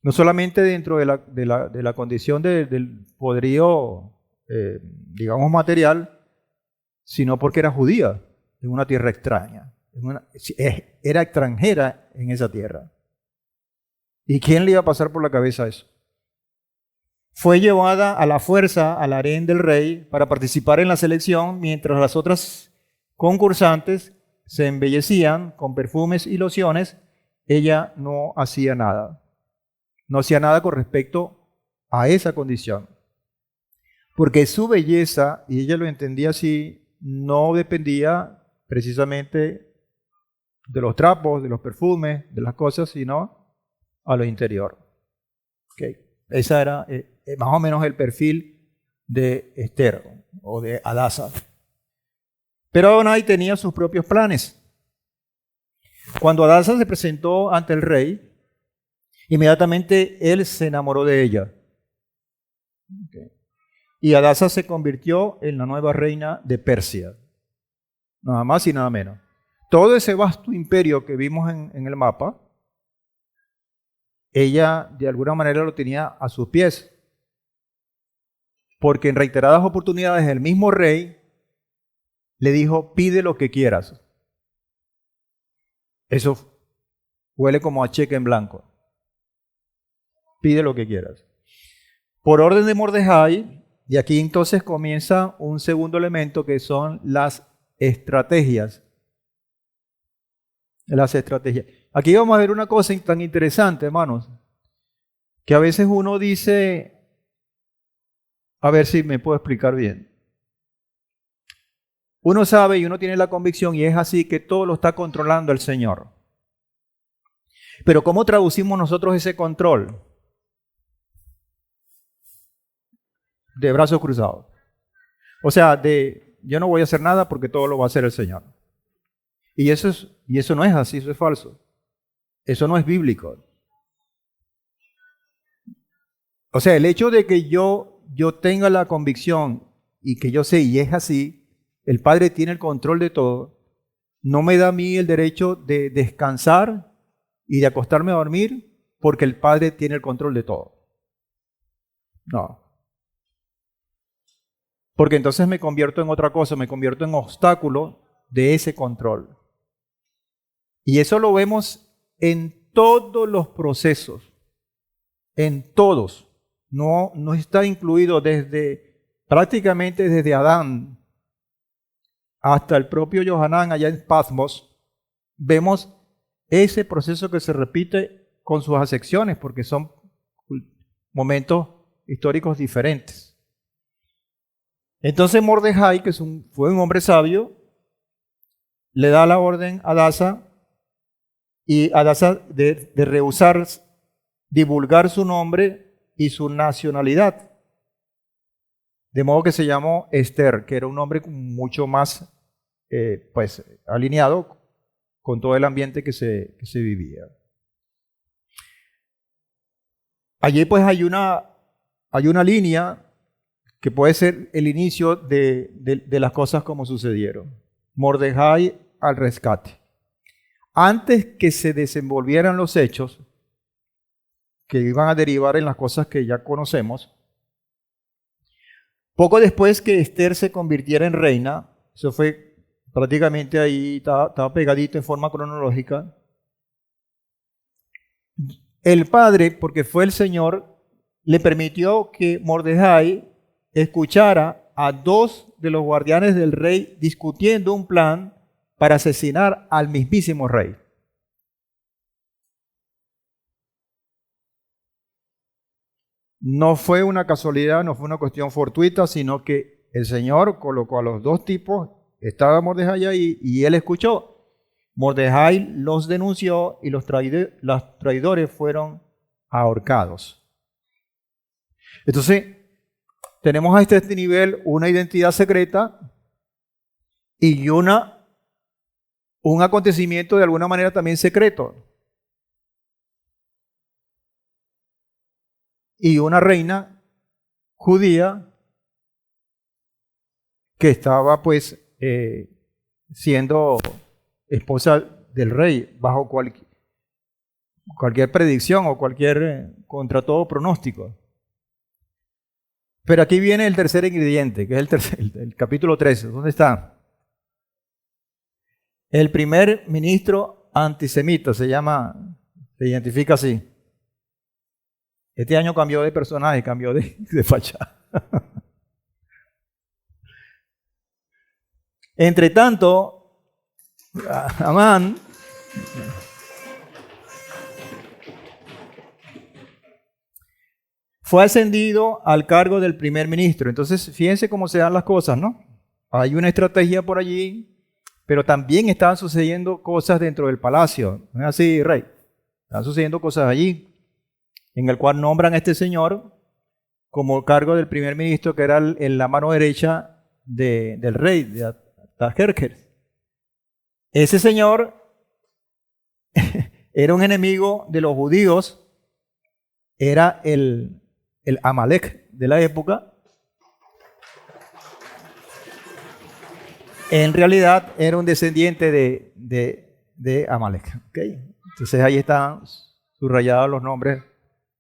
No solamente dentro de la condición del poderío, digamos, material, sino porque era judía en una tierra extraña. Era extranjera en esa tierra. ¿Y quién le iba a pasar por la cabeza eso? Fue llevada a la fuerza al harén del rey para participar en la selección, mientras las otras concursantes se embellecían con perfumes y lociones. Ella no hacía nada. No hacía nada con respecto a esa condición. Porque su belleza, y ella lo entendía así, no dependía precisamente de los trapos, de los perfumes, de las cosas, sino a lo interior. Okay. Ese era más o menos el perfil de Esther o de Hadasa. Pero Adonai tenía sus propios planes. Cuando Hadasa se presentó ante el rey, inmediatamente él se enamoró de ella. Okay. Y Hadasa se convirtió en la nueva reina de Persia. Nada más y nada menos. Todo ese vasto imperio que vimos en el mapa, ella de alguna manera lo tenía a sus pies. Porque en reiteradas oportunidades el mismo rey le dijo, pide lo que quieras. Eso huele como a cheque en blanco. Pide lo que quieras. Por orden de Mordejai, y aquí entonces comienza un segundo elemento que son las estrategias. Las estrategias. Aquí vamos a ver una cosa tan interesante, hermanos, que a veces uno dice, a ver si me puedo explicar bien. Uno sabe y uno tiene la convicción, y es así, que todo lo está controlando el Señor. Pero ¿cómo traducimos nosotros ese control? De brazos cruzados. O sea, yo no voy a hacer nada porque todo lo va a hacer el Señor. Y eso no es así, eso es falso. Eso no es bíblico. O sea, el hecho de que yo tenga la convicción y que yo sé, y es así, el Padre tiene el control de todo, no me da a mí el derecho de descansar y de acostarme a dormir porque el Padre tiene el control de todo. No. Porque entonces me convierto en otra cosa, me convierto en obstáculo de ese control. Y eso lo vemos en todos los procesos, en todos. No está incluido prácticamente desde Adán hasta el propio Johanán allá en Patmos. Vemos ese proceso que se repite con sus acepciones, porque son momentos históricos diferentes. Entonces Mordejai, que fue un hombre sabio, le da la orden a Hadasa, y Hadasa de rehusar divulgar su nombre y su nacionalidad. De modo que se llamó Esther, que era un nombre mucho más alineado con todo el ambiente que se vivía. Allí pues hay una línea que puede ser el inicio de las cosas como sucedieron. Mordejai al rescate. Antes que se desenvolvieran los hechos que iban a derivar en las cosas que ya conocemos, poco después que Esther se convirtiera en reina, eso fue prácticamente ahí, estaba pegadito en forma cronológica, el padre, porque fue el Señor, le permitió que Mordejai escuchara a dos de los guardianes del rey discutiendo un plan para asesinar al mismísimo rey. No fue una casualidad, no fue una cuestión fortuita, sino que el Señor colocó a los dos tipos, estaba Mordejai ahí y él escuchó. Mordejai los denunció y los traidores fueron ahorcados. Entonces, tenemos a este nivel una identidad secreta y un acontecimiento de alguna manera también secreto. Y una reina judía que estaba pues siendo esposa del rey bajo cualquier predicción o contra todo pronóstico. Pero aquí viene el tercer ingrediente, que es el capítulo 13. ¿Dónde está? El primer ministro antisemita se identifica así. Este año cambió de personaje, cambió de fachada. Entre tanto, Amán fue ascendido al cargo del primer ministro. Entonces, fíjense cómo se dan las cosas, ¿no? Hay una estrategia por allí, pero también estaban sucediendo cosas dentro del palacio. ¿No es así, rey? Están sucediendo cosas allí, en el cual nombran a este señor como cargo del primer ministro, que era en la mano derecha del rey, de Artajerjes. Ese señor era un enemigo de los judíos, era el Amalek de la época. En realidad era un descendiente de Amalek. ¿Okay? Entonces ahí están subrayados los nombres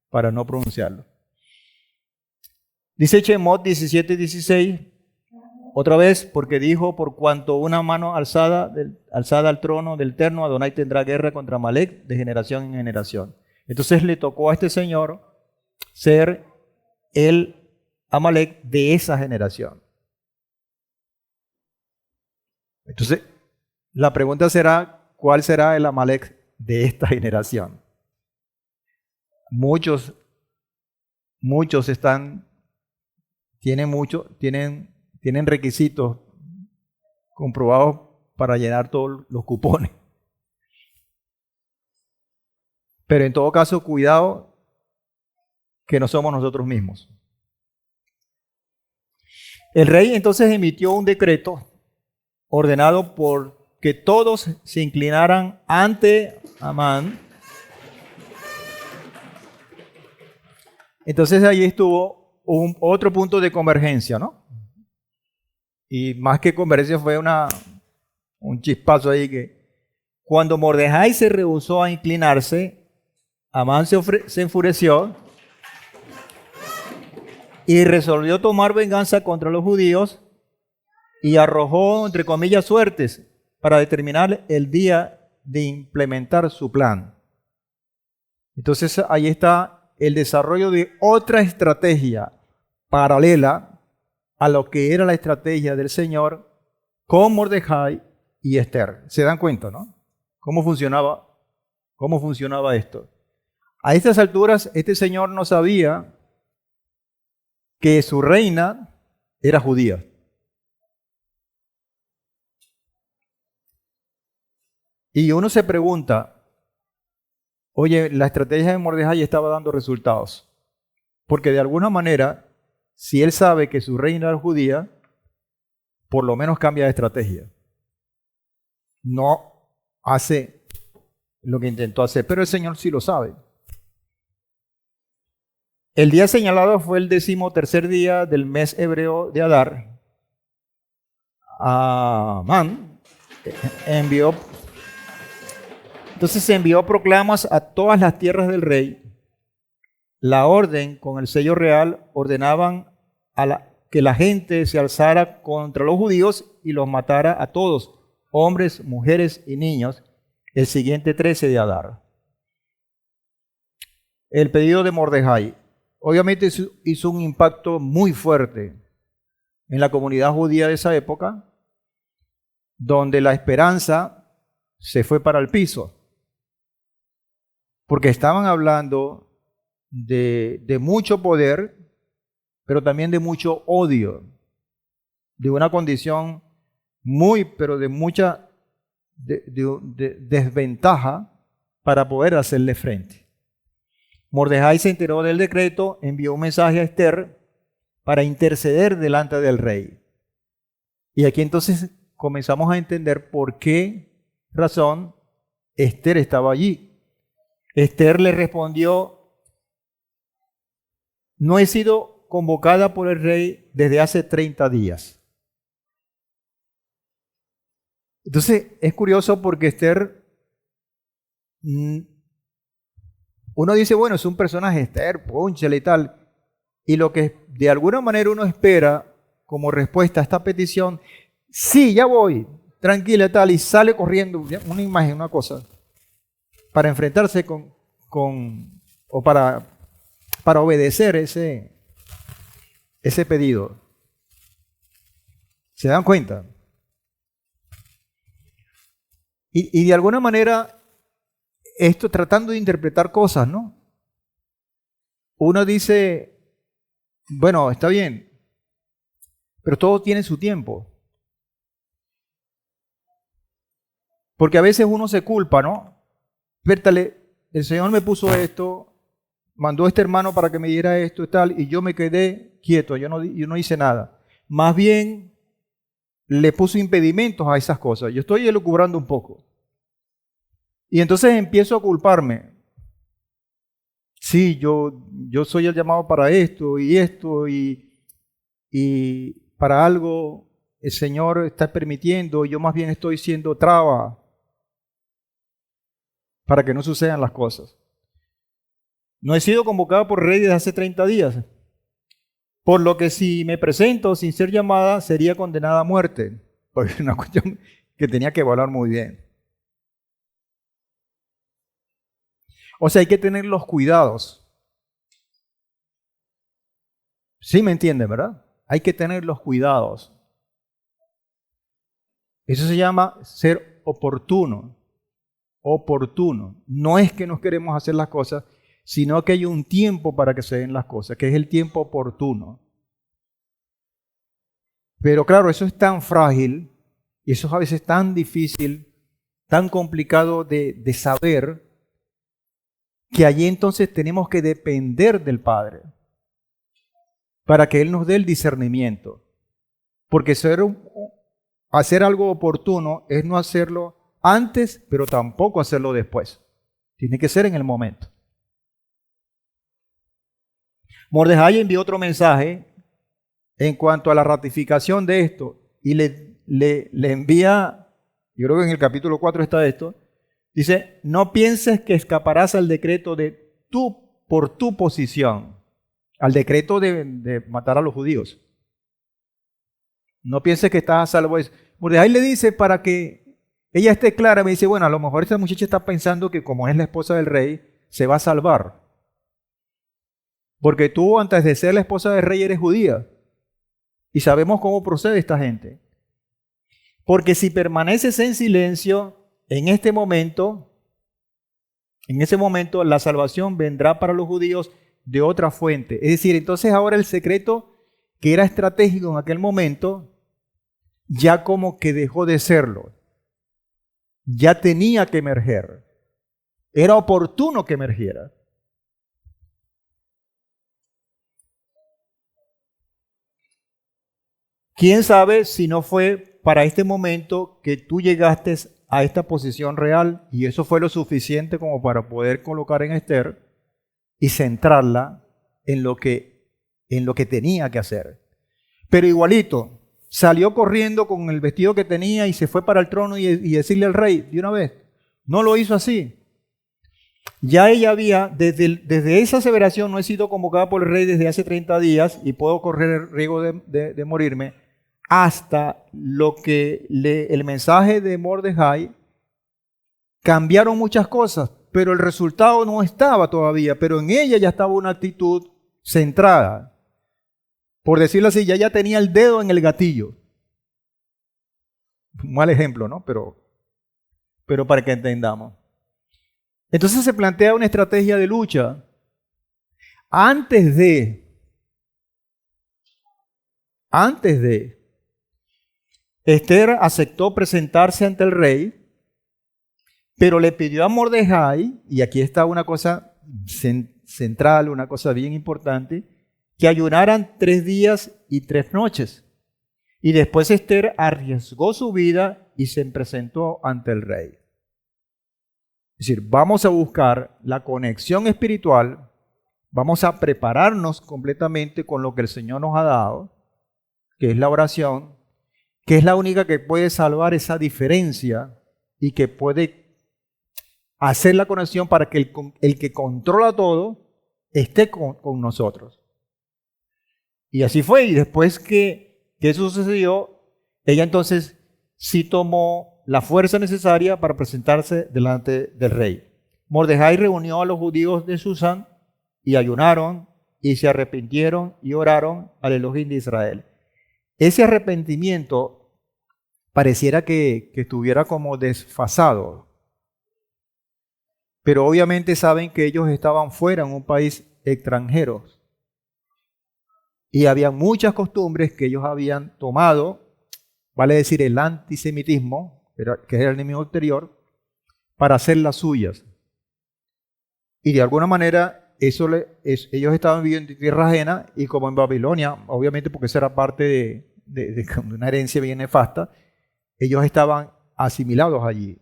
para no pronunciarlo. Dice Shemot 17:16, otra vez, porque dijo, por cuanto una mano alzada al trono del Eterno, Adonai tendrá guerra contra Amalek de generación en generación. Entonces le tocó a este señor ser el Amalek de esa generación. Entonces, la pregunta será, ¿cuál será el Amalek de esta generación? Muchos tienen requisitos comprobados para llenar todos los cupones. Pero en todo caso, cuidado que no somos nosotros mismos. El rey entonces emitió un decreto ordenado por que todos se inclinaran ante Amán. Entonces ahí estuvo otro punto de convergencia, ¿no? Y más que convergencia fue un chispazo ahí que cuando Mordejai se rehusó a inclinarse, Amán se enfureció y resolvió tomar venganza contra los judíos y arrojó, entre comillas, suertes para determinar el día de implementar su plan. Entonces ahí está el desarrollo de otra estrategia paralela a lo que era la estrategia del Señor con Mordejai y Esther. ¿Se dan cuenta, no? ¿Cómo funcionaba esto? A estas alturas, este señor no sabía que su reina era judía. Y uno se pregunta, oye, la estrategia de Mordejai estaba dando resultados. Porque de alguna manera, si él sabe que su reina era judía, por lo menos cambia de estrategia. No hace lo que intentó hacer, pero el Señor sí lo sabe. El día señalado fue el 13º día del mes hebreo de Adar. Amán envió proclamas a todas las tierras del rey. La orden con el sello real ordenaban que la gente se alzara contra los judíos y los matara a todos, hombres, mujeres y niños, el siguiente 13 de Adar. El pedido de Mordejai obviamente hizo un impacto muy fuerte en la comunidad judía de esa época, donde la esperanza se fue para el piso, porque estaban hablando de mucho poder, pero también de mucho odio, de una condición pero de mucha desventaja para poder hacerle frente. Mordejai se enteró del decreto, envió un mensaje a Esther para interceder delante del rey. Y aquí entonces comenzamos a entender por qué razón Esther estaba allí. Esther le respondió: no he sido convocada por el rey desde hace 30 días. Entonces es curioso porque Esther, uno dice, bueno, es un personaje Esther, pónchale y tal. Y lo que de alguna manera uno espera como respuesta a esta petición, sí, ya voy, tranquila y tal, y sale corriendo, una imagen, una cosa, para enfrentarse o para obedecer ese pedido. ¿Se dan cuenta? Y de alguna manera, esto tratando de interpretar cosas, ¿no? Uno dice, bueno, está bien, pero todo tiene su tiempo. Porque a veces uno se culpa, ¿no? Vértale, el Señor me puso esto, mandó a este hermano para que me diera esto y tal, y yo me quedé quieto, yo no hice nada. Más bien, le puso impedimentos a esas cosas. Yo estoy elucubrando un poco. Y entonces empiezo a culparme. Sí, yo soy el llamado para esto, y para algo el Señor está permitiendo, y yo más bien estoy siendo traba para que no sucedan las cosas. No he sido convocado por rey desde hace 30 días, por lo que si me presento sin ser llamada, sería condenada a muerte. Porque es una cuestión que tenía que evaluar muy bien. O sea, hay que tener los cuidados. ¿Sí me entienden, verdad? Hay que tener los cuidados. Eso se llama ser oportuno. Oportuno. No es que no queremos hacer las cosas, sino que hay un tiempo para que se den las cosas, que es el tiempo oportuno. Pero claro, eso es tan frágil y eso es a veces tan difícil, tan complicado de saber, que allí entonces tenemos que depender del Padre para que Él nos dé el discernimiento. Porque hacer algo oportuno es no hacerlo antes, pero tampoco hacerlo después. Tiene que ser en el momento. Mordejai envió otro mensaje en cuanto a la ratificación de esto y le envía, yo creo que en el capítulo 4 está esto, dice, no pienses que escaparás al decreto por tu posición, al decreto de matar a los judíos. No pienses que estás a salvo de eso. Mordejai le dice para que ella esté clara, me dice, bueno, a lo mejor esta muchacha está pensando que como es la esposa del rey, se va a salvar. Porque tú antes de ser la esposa del rey eres judía. Y sabemos cómo procede esta gente. Porque si permaneces en silencio, en ese momento la salvación vendrá para los judíos de otra fuente. Es decir, entonces ahora el secreto que era estratégico en aquel momento, ya como que dejó de serlo. Ya tenía que emerger. Era oportuno que emergiera. ¿Quién sabe si no fue para este momento que tú llegaste a esta posición real y eso fue lo suficiente como para poder colocar en Esther y centrarla en lo que tenía que hacer? Pero igualito, salió corriendo con el vestido que tenía y se fue para el trono y decirle al rey de una vez. No lo hizo así. Ya ella había, desde esa aseveración, no he sido convocada por el rey desde hace 30 días y puedo correr el riesgo de morirme, hasta el mensaje de Mordejai, cambiaron muchas cosas, pero el resultado no estaba todavía, pero en ella ya estaba una actitud centrada. Por decirlo así, ya tenía el dedo en el gatillo. Un mal ejemplo, ¿no? Pero para que entendamos. Entonces se plantea una estrategia de lucha. Antes de Esther aceptó presentarse ante el rey, pero le pidió a Mordejai, y aquí está una cosa central, una cosa bien importante, que ayunaran 3 días y 3 noches. Y después Esther arriesgó su vida y se presentó ante el rey. Es decir, vamos a buscar la conexión espiritual, vamos a prepararnos completamente con lo que el Señor nos ha dado, que es la oración, que es la única que puede salvar esa diferencia y que puede hacer la conexión para que el que controla todo esté con nosotros. Y así fue, y después que eso sucedió, ella entonces sí tomó la fuerza necesaria para presentarse delante del rey. Mordejai reunió a los judíos de Susán y ayunaron y se arrepintieron y oraron al Elohim de Israel. Ese arrepentimiento pareciera que estuviera como desfasado, pero obviamente saben que ellos estaban fuera en un país extranjero y había muchas costumbres que ellos habían tomado, vale decir el antisemitismo, que es el enemigo exterior, para hacer las suyas. Y de alguna manera ellos estaban viviendo en tierra ajena y como en Babilonia, obviamente porque eso era parte de una herencia bien nefasta, ellos estaban asimilados allí.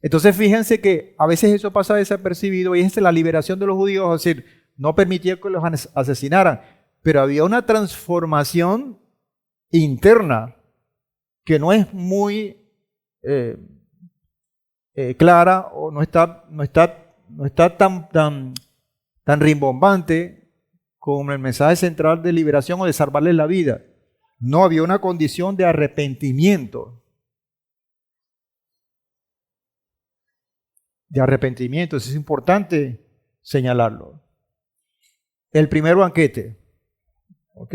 Entonces fíjense que a veces eso pasa desapercibido y es la liberación de los judíos, es decir, no permitía que los asesinaran, pero había una transformación interna que no es muy clara o no está tan rimbombante como el mensaje central de liberación o de salvarles la vida. No había una condición de arrepentimiento. Eso es importante señalarlo. El primer banquete. ¿Ok?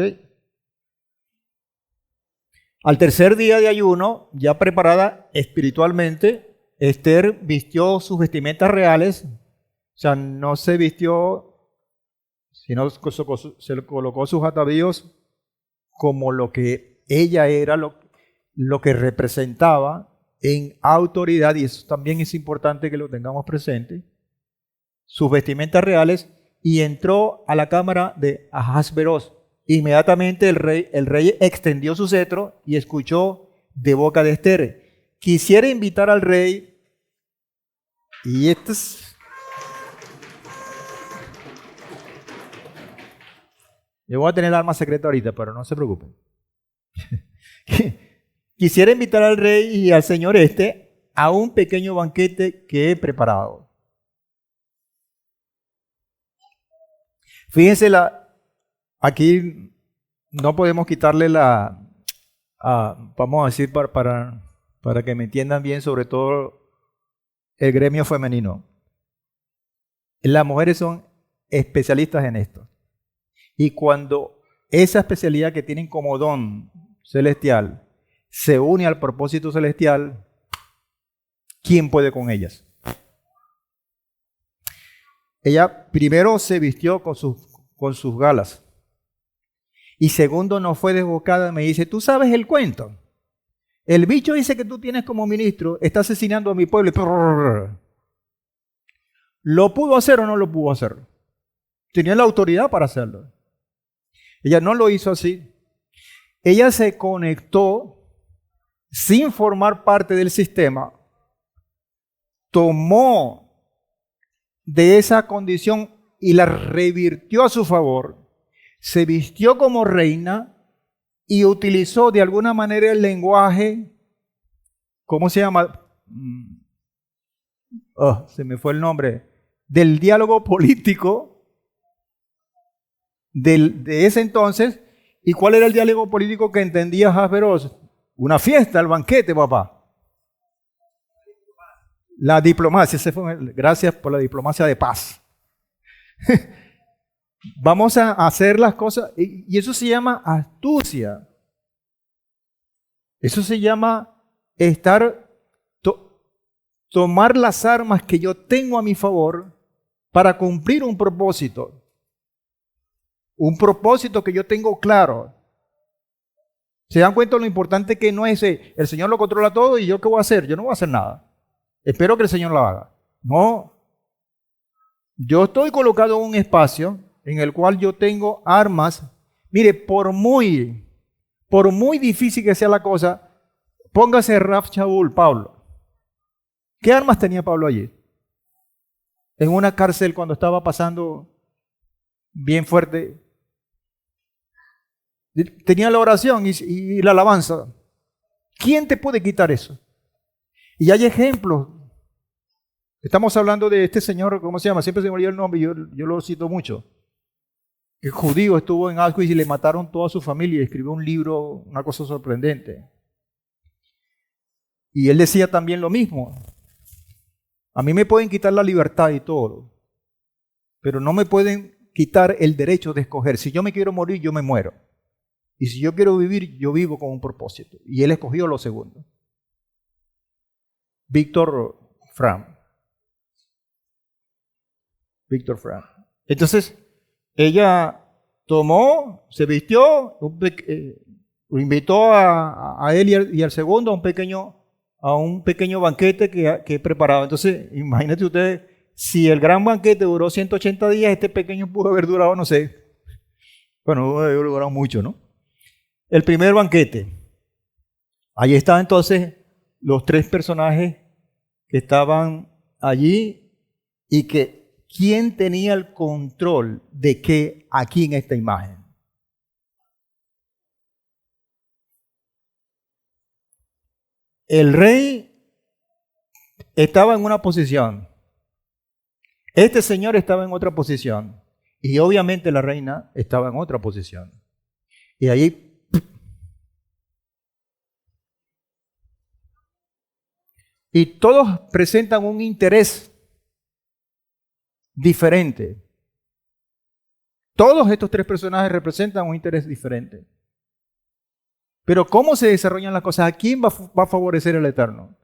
Al tercer día de ayuno, ya preparada espiritualmente, Esther vistió sus vestimentas reales, o sea, no se vistió, sino se colocó sus atavíos como lo que ella era, lo que representaba en autoridad, y eso también es importante que lo tengamos presente, sus vestimentas reales, y entró a la cámara de Ahasveros. Inmediatamente el rey extendió su cetro y escuchó de boca de Esther: quisiera invitar al rey, y esto es... Yo voy a tener el arma secreta ahorita, pero no se preocupen. Quisiera invitar al rey y al señor a un pequeño banquete que he preparado. Fíjense, aquí no podemos quitarle vamos a decir para que me entiendan bien, sobre todo el gremio femenino. Las mujeres son especialistas en esto. Y cuando esa especialidad que tienen como don celestial se une al propósito celestial, ¿quién puede con ellas? Ella primero se vistió con sus galas. Y segundo, no fue desbocada. Me dice: ¿tú sabes el cuento? El bicho dice que tú tienes como ministro, está asesinando a mi pueblo. ¿Lo pudo hacer o no lo pudo hacer? Tenía la autoridad para hacerlo. Ella no lo hizo así. Ella se conectó sin formar parte del sistema. Tomó de esa condición y la revirtió a su favor. Se vistió como reina y utilizó de alguna manera el lenguaje, ¿cómo se llama? Se me fue el nombre, del diálogo político de ese entonces. ¿Y cuál era el diálogo político que entendía Ahasveros? Una fiesta, el banquete, papá. La diplomacia, gracias por la diplomacia de paz. Vamos a hacer las cosas, y eso se llama astucia. Eso se llama tomar las armas que yo tengo a mi favor para cumplir un propósito. Un propósito que yo tengo claro. ¿Se dan cuenta de lo importante que no es el Señor lo controla todo y yo qué voy a hacer? Yo no voy a hacer nada. Espero que el Señor lo haga. No. Yo estoy colocado en un espacio en el cual yo tengo armas. Mire, por muy por muy difícil que sea la cosa, póngase Rab Shaul, Pablo. ¿Qué armas tenía Pablo allí? En una cárcel cuando estaba pasando bien fuerte. Tenía la oración y la alabanza. ¿Quién te puede quitar eso? Y hay ejemplos. Estamos hablando de este señor, ¿cómo se llama? Siempre se me olvida el nombre, yo lo cito mucho. El judío estuvo en Auschwitz y le mataron toda su familia y escribió un libro, una cosa sorprendente. Y él decía también lo mismo. A mí me pueden quitar la libertad y todo, pero no me pueden quitar el derecho de escoger. Si yo me quiero morir, yo me muero. Y si yo quiero vivir, yo vivo con un propósito. Y él escogió lo segundo. Víctor Frank. Entonces, ella tomó, se vistió, lo invitó a él y al segundo a un pequeño banquete que preparaba. Entonces, imagínate ustedes, si el gran banquete duró 180 días, este pequeño pudo haber durado, no sé, bueno, pudo haber durado mucho, ¿no? El primer banquete. Ahí estaban entonces los tres personajes que estaban allí y que ¿quién tenía el control de qué aquí en esta imagen? El rey estaba en una posición. Este señor estaba en otra posición. Y obviamente la reina estaba en otra posición. Y ahí y todos presentan un interés diferente. Todos estos tres personajes representan un interés diferente. Pero ¿cómo se desarrollan las cosas? ¿A quién va a favorecer el Eterno?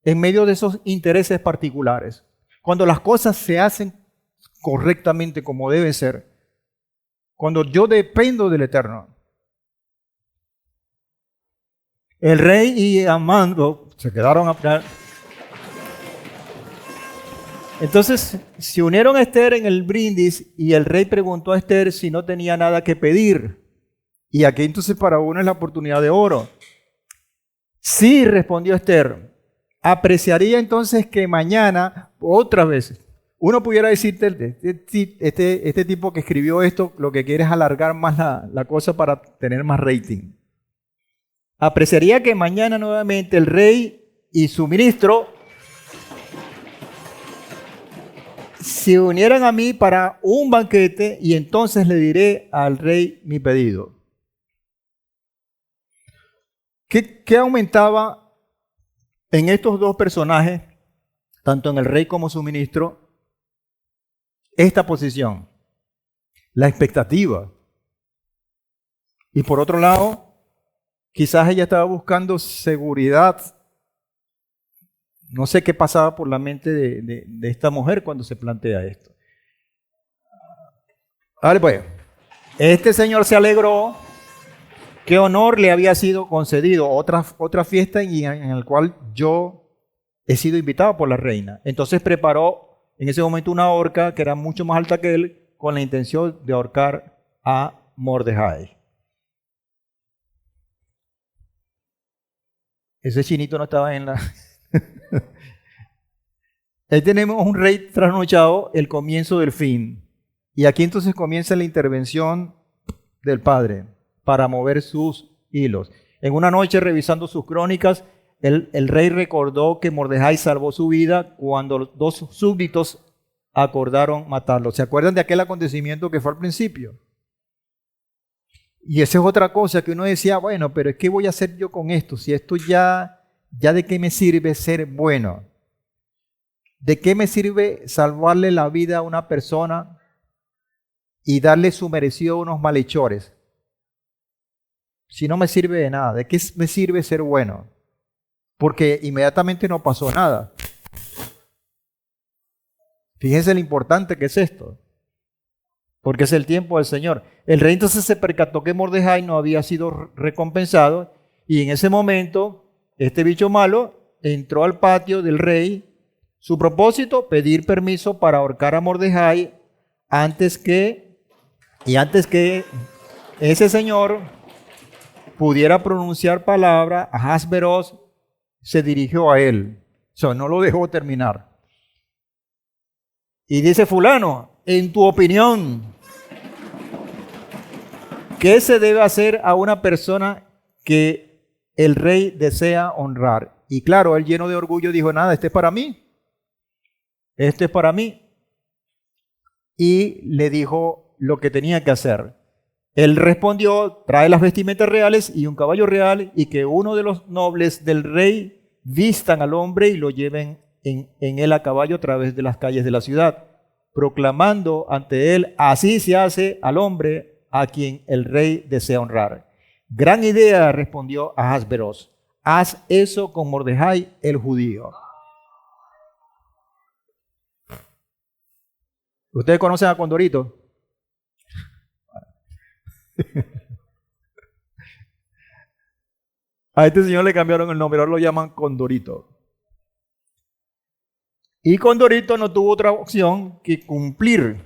En medio de esos intereses particulares. Cuando las cosas se hacen correctamente como debe ser. Cuando yo dependo del Eterno. El rey y Amán se quedaron a... Entonces se unieron a Esther en el brindis y el rey preguntó a Esther si no tenía nada que pedir. Y aquí entonces para uno es la oportunidad de oro. Sí, respondió Esther. Apreciaría entonces que mañana, otra vez, uno pudiera decirte, este tipo que escribió esto, lo que quiere es alargar más la cosa para tener más rating. Apreciaría que mañana nuevamente el rey y su ministro se unieran a mí para un banquete y entonces le diré al rey mi pedido. ¿Qué aumentaba en estos dos personajes, tanto en el rey como su ministro, esta posición? La expectativa. Y por otro lado, quizás ella estaba buscando seguridad. No sé qué pasaba por la mente de esta mujer cuando se plantea esto. Vale, pues, este señor se alegró. ¿Qué honor le había sido concedido? Otra fiesta en la cual yo he sido invitado por la reina. Entonces preparó en ese momento una horca que era mucho más alta que él con la intención de ahorcar a Mordejai. Ese chinito no estaba en la... Ahí tenemos un rey trasnochado, el comienzo del fin. Y aquí entonces comienza la intervención del padre para mover sus hilos. En una noche, revisando sus crónicas, el rey recordó que Mordejai salvó su vida cuando los dos súbditos acordaron matarlo. ¿Se acuerdan de aquel acontecimiento que fue al principio? Y esa es otra cosa que uno decía, bueno, pero ¿qué voy a hacer yo con esto? Si esto ya de qué me sirve ser bueno. ¿De qué me sirve salvarle la vida a una persona y darle su merecido a unos malhechores? Si no me sirve de nada, ¿de qué me sirve ser bueno? Porque inmediatamente no pasó nada. Fíjense lo importante que es esto. Porque es el tiempo del Señor. El rey entonces se percató que Mordejai no había sido recompensado y en ese momento este bicho malo entró al patio del rey. Su propósito, pedir permiso para ahorcar a Mordejai antes que ese señor pudiera pronunciar palabra, Ahasveros se dirigió a él. O sea, no lo dejó terminar. Y dice fulano, en tu opinión, ¿qué se debe hacer a una persona que el rey desea honrar? Y claro, él lleno de orgullo dijo, nada, este es para mí. Este es para mí. Y le dijo lo que tenía que hacer. Él respondió, trae las vestimentas reales y un caballo real y que uno de los nobles del rey vistan al hombre y lo lleven en él a caballo a través de las calles de la ciudad, proclamando ante él, así se hace al hombre a quien el rey desea honrar. Gran idea, respondió Ahasveros. Haz eso con Mordejai el judío. ¿Ustedes conocen a Condorito? A este señor le cambiaron el nombre, ahora lo llaman Condorito. Y Condorito no tuvo otra opción que cumplir.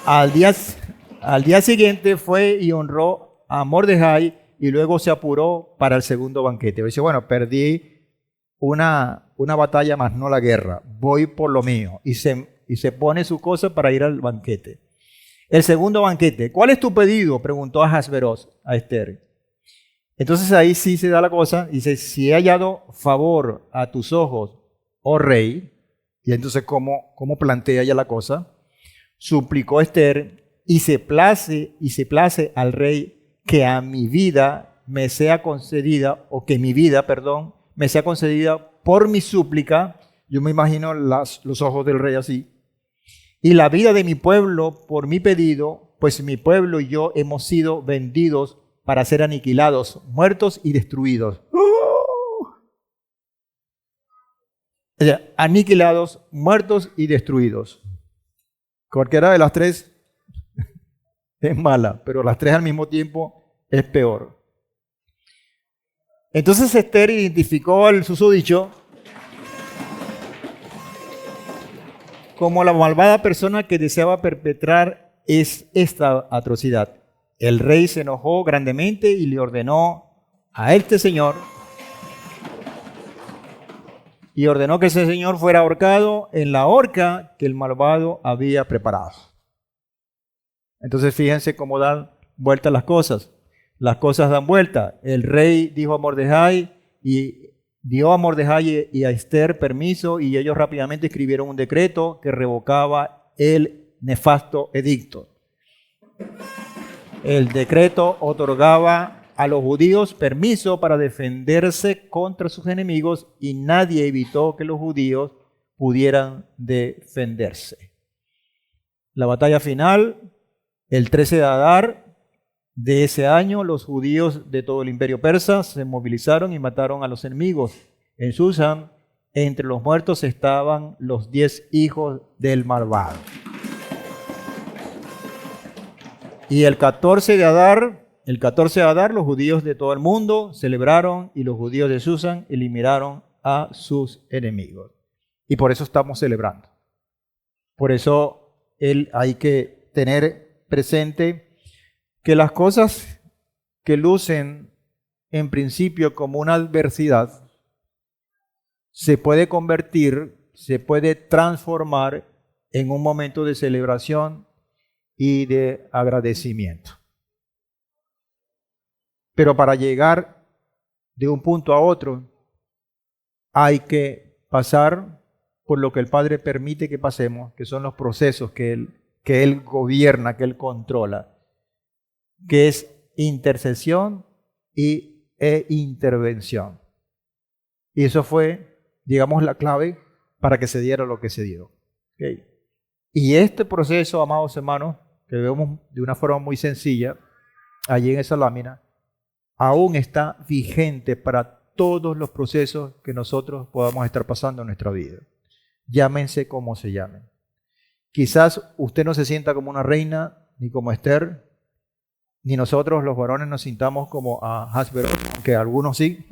Al día siguiente fue y honró a Mordejai y luego se apuró para el segundo banquete. Dice, bueno, perdí una batalla más no la guerra, voy por lo mío. Y se pone su cosa para ir al banquete. El segundo banquete, ¿cuál es tu pedido?, preguntó Ahasveros a Esther. Entonces ahí sí se da la cosa, dice, si he hallado favor a tus ojos, oh rey, y entonces ¿cómo plantea ella la cosa? Suplicó Esther, y se place al rey que a mi vida me sea concedida, o que mi vida, perdón, me sea concedida por mi súplica. Yo me imagino los ojos del rey así. Y la vida de mi pueblo por mi pedido, pues mi pueblo y yo hemos sido vendidos para ser aniquilados, muertos y destruidos. O sea, aniquilados, muertos y destruidos. Cualquiera de las tres es mala, pero las tres al mismo tiempo es peor. Entonces Esther identificó al susodicho como la malvada persona que deseaba perpetrar esta atrocidad. El rey se enojó grandemente y le ordenó a este señor que ese señor fuera ahorcado en la horca que el malvado había preparado. Entonces fíjense cómo dan vueltas las cosas. Las cosas dan vuelta. El rey dijo a Mordejai y dio a Mordejai y a Esther permiso y ellos rápidamente escribieron un decreto que revocaba el nefasto edicto. El decreto otorgaba a los judíos permiso para defenderse contra sus enemigos y nadie evitó que los judíos pudieran defenderse. La batalla final, el 13 de Adar de ese año, los judíos de todo el imperio persa se movilizaron y mataron a los enemigos. En Susán, entre los muertos estaban los 10 hijos del malvado. Y el 14 de Adar, los judíos de todo el mundo celebraron y los judíos de Susán eliminaron a sus enemigos. Y por eso estamos celebrando. Por eso hay que tener presente que las cosas que lucen en principio como una adversidad se puede convertir, se puede transformar en un momento de celebración y de agradecimiento. Pero para llegar de un punto a otro hay que pasar por lo que el Padre permite que pasemos, que son los procesos que Él gobierna, que Él controla, que es intercesión e intervención. Y eso fue, digamos, la clave para que se diera lo que se dio. ¿Okay? Y este proceso, amados hermanos, que vemos de una forma muy sencilla, allí en esa lámina, aún está vigente para todos los procesos que nosotros podamos estar pasando en nuestra vida. Llámense como se llamen. Quizás usted no se sienta como una reina, ni como Esther, ni nosotros los varones nos sintamos como a Ahasveros, aunque algunos sí.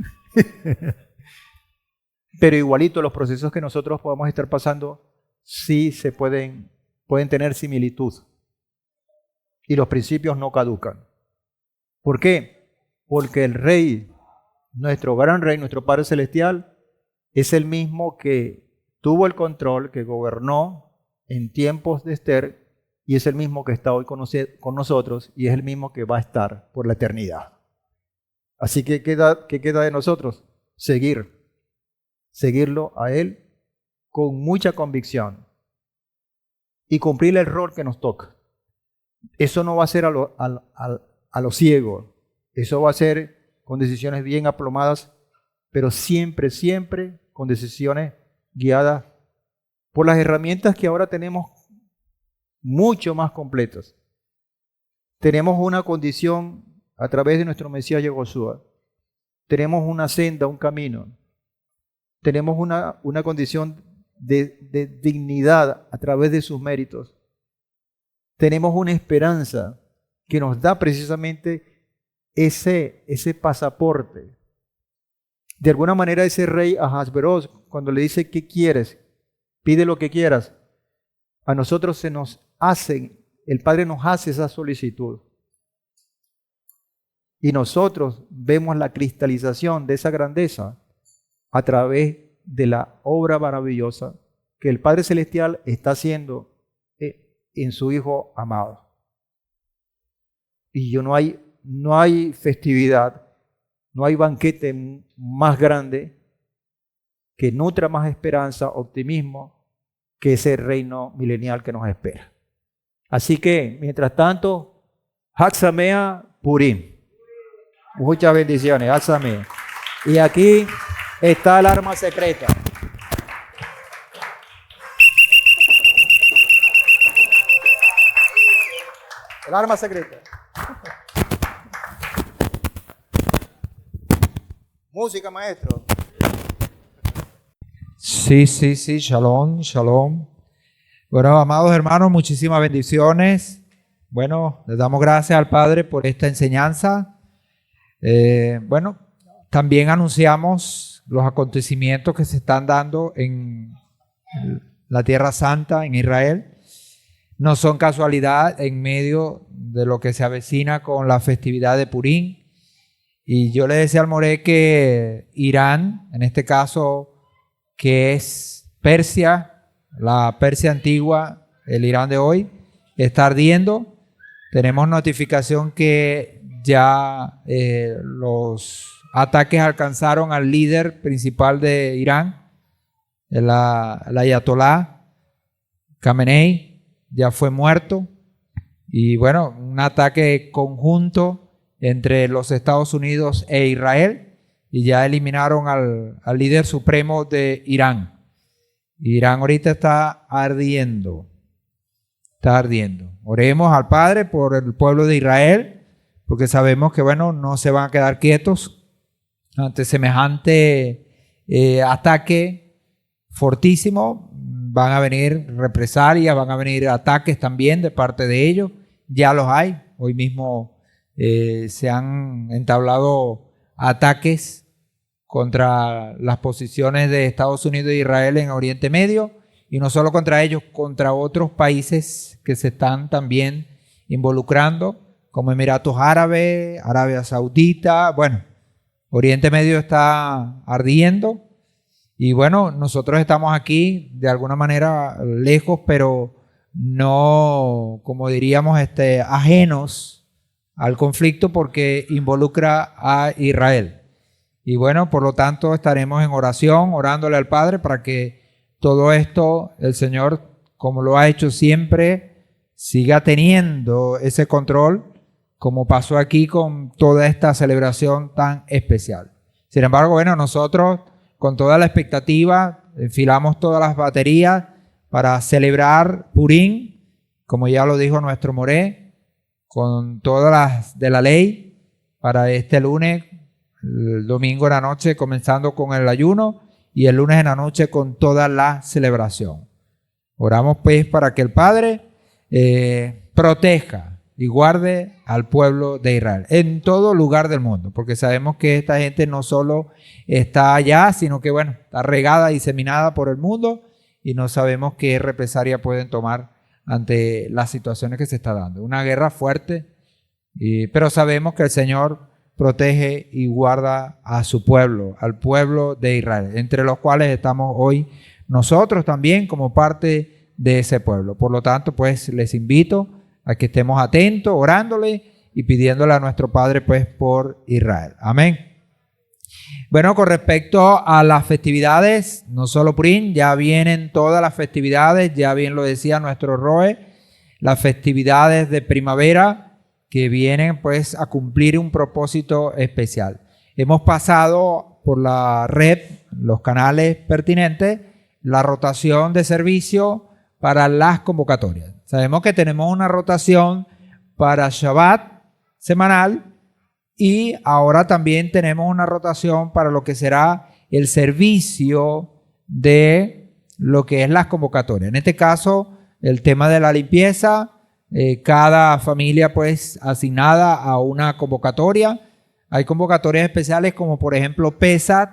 Pero igualito los procesos que nosotros podamos estar pasando sí se pueden tener similitud. Y los principios no caducan. ¿Por qué? Porque el Rey, nuestro gran Rey, nuestro Padre Celestial, es el mismo que tuvo el control, que gobernó en tiempos de Esther, y es el mismo que está hoy con nosotros, y es el mismo que va a estar por la eternidad. Así que, ¿qué queda de nosotros? Seguirlo a Él con mucha convicción y cumplir el rol que nos toca. Eso no va a ser a lo ciego, eso va a ser con decisiones bien aplomadas, pero siempre, siempre con decisiones guiadas por las herramientas que ahora tenemos mucho más completas. Tenemos una condición a través de nuestro Mesías Yehoshua. Tenemos una senda, un camino. Tenemos una condición de dignidad a través de sus méritos. Tenemos una esperanza que nos da precisamente ese pasaporte. De alguna manera ese rey Ahasveros, cuando le dice ¿qué quieres? Pide lo que quieras. A nosotros el Padre nos hace esa solicitud. Y nosotros vemos la cristalización de esa grandeza a través de la obra maravillosa que el Padre Celestial está haciendo en su Hijo amado. Y no hay festividad, no hay banquete más grande que nutra más esperanza, optimismo, que ese reino milenial que nos espera. Así que, mientras tanto, Haxamea Purim. Muchas bendiciones, Haxamea. Y aquí está el arma secreta. El arma secreta. Música, maestro. Sí, shalom, shalom. Bueno, amados hermanos, muchísimas bendiciones. Bueno, les damos gracias al Padre por esta enseñanza. Bueno, también anunciamos los acontecimientos que se están dando en la Tierra Santa, en Israel. No son casualidad en medio de lo que se avecina con la festividad de Purim. Y yo le decía al Moré que Irán, en este caso, que es Persia, la Persia antigua, el Irán de hoy, está ardiendo. Tenemos notificación que ya los ataques alcanzaron al líder principal de Irán, el ayatolá Khamenei, ya fue muerto. Y bueno, un ataque conjunto entre los Estados Unidos e Israel, y ya eliminaron al líder supremo de Irán. Irán ahorita está ardiendo. Está ardiendo. Oremos al Padre por el pueblo de Israel, porque sabemos que, bueno, no se van a quedar quietos ante semejante ataque fortísimo. Van a venir represalias, van a venir ataques también de parte de ellos. Ya los hay. Hoy mismo se han entablado ataques contra las posiciones de Estados Unidos e Israel en Oriente Medio, y no solo contra ellos, contra otros países que se están también involucrando, como Emiratos Árabes, Arabia Saudita. Bueno, Oriente Medio está ardiendo, y bueno, nosotros estamos aquí de alguna manera lejos, pero no, como diríamos, ajenos al conflicto, porque involucra a Israel. Y bueno, por lo tanto estaremos en oración, orándole al Padre para que todo esto, el Señor, como lo ha hecho siempre, siga teniendo ese control, como pasó aquí con toda esta celebración tan especial. Sin embargo, bueno, nosotros con toda la expectativa enfilamos todas las baterías para celebrar Purim, como ya lo dijo nuestro Moré, con todas las de la ley, para este lunes, el domingo en la noche comenzando con el ayuno, y el lunes en la noche con toda la celebración. Oramos pues para que el Padre proteja y guarde al pueblo de Israel en todo lugar del mundo, porque sabemos que esta gente no solo está allá, sino que, bueno, está regada y diseminada por el mundo, y no sabemos qué represalia pueden tomar ante las situaciones que se está dando. Una guerra fuerte, Pero sabemos que el Señor protege y guarda a su pueblo, al pueblo de Israel, entre los cuales estamos hoy nosotros también como parte de ese pueblo. Por lo tanto, pues les invito a que estemos atentos, orándole y pidiéndole a nuestro Padre pues por Israel. Amén. Bueno, con respecto a las festividades, no solo Purim, ya vienen todas las festividades, ya bien lo decía nuestro Roe, las festividades de primavera que vienen pues a cumplir un propósito especial. Hemos pasado por la red, los canales pertinentes, la rotación de servicio para las convocatorias. Sabemos que tenemos una rotación para Shabbat semanal y ahora también tenemos una rotación para lo que será el servicio de lo que es las convocatorias. En este caso, el tema de la limpieza, cada familia pues asignada a una convocatoria. Hay convocatorias especiales como por ejemplo Pesach.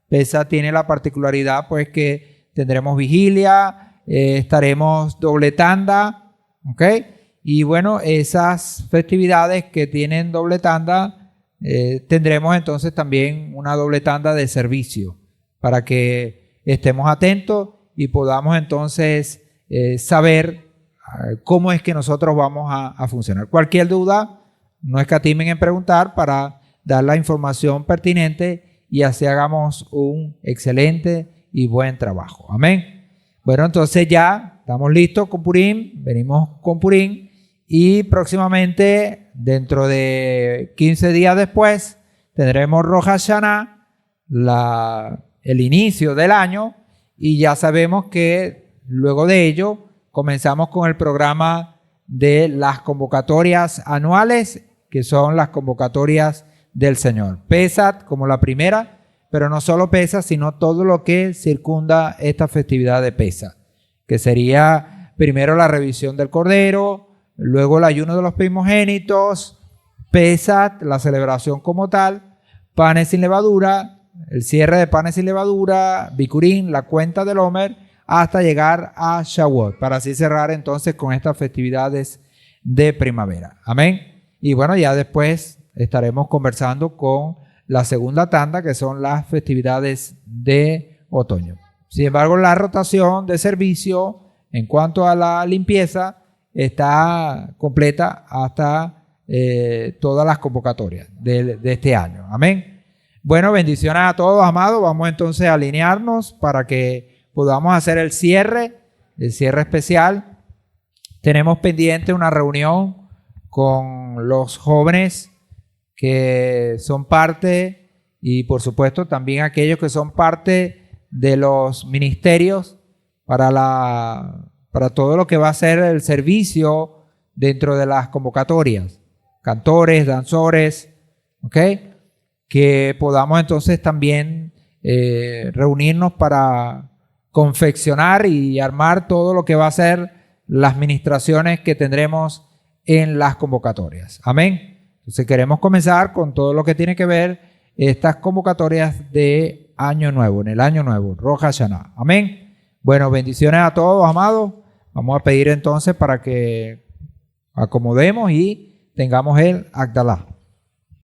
Pesach tiene la particularidad pues que tendremos vigilia, estaremos doble tanda, ¿ok? Y bueno, esas festividades que tienen doble tanda, tendremos entonces también una doble tanda de servicio para que estemos atentos y podamos entonces saber cómo es que nosotros vamos a funcionar. Cualquier duda, no escatimen en preguntar para dar la información pertinente y así hagamos un excelente y buen trabajo. Amén. Bueno, entonces ya estamos listos con Purim, venimos con Purim y próximamente, dentro de 15 días después, tendremos Rosh Hashanah, el inicio del año, y ya sabemos que luego de ello comenzamos con el programa de las convocatorias anuales, que son las convocatorias del Señor. Pesach como la primera, pero no solo Pesach, sino todo lo que circunda esta festividad de Pesach, que sería primero la revisión del Cordero, luego el ayuno de los primogénitos, Pesach, la celebración como tal, panes sin levadura, el cierre de panes sin levadura, Bikurim, la cuenta del Omer, hasta llegar a Shavuot, para así cerrar entonces con estas festividades de primavera. Amén. Y bueno, ya después estaremos conversando con la segunda tanda, que son las festividades de otoño. Sin embargo, la rotación de servicio en cuanto a la limpieza está completa hasta todas las convocatorias de este año. Amén. Bueno, bendiciones a todos, amados. Vamos entonces a alinearnos para que podamos hacer el cierre especial. Tenemos pendiente una reunión con los jóvenes que son parte y por supuesto también aquellos que son parte de los ministerios para todo lo que va a ser el servicio dentro de las convocatorias, cantores, danzores, ¿ok? Que podamos entonces también reunirnos para confeccionar y armar todo lo que va a ser las ministraciones que tendremos en las convocatorias. Amén. Entonces queremos comenzar con todo lo que tiene que ver estas convocatorias de Año Nuevo, en el Año Nuevo, Rosh Hashanah. Amén. Bueno, bendiciones a todos, amados. Vamos a pedir entonces para que acomodemos y tengamos el Agdalá.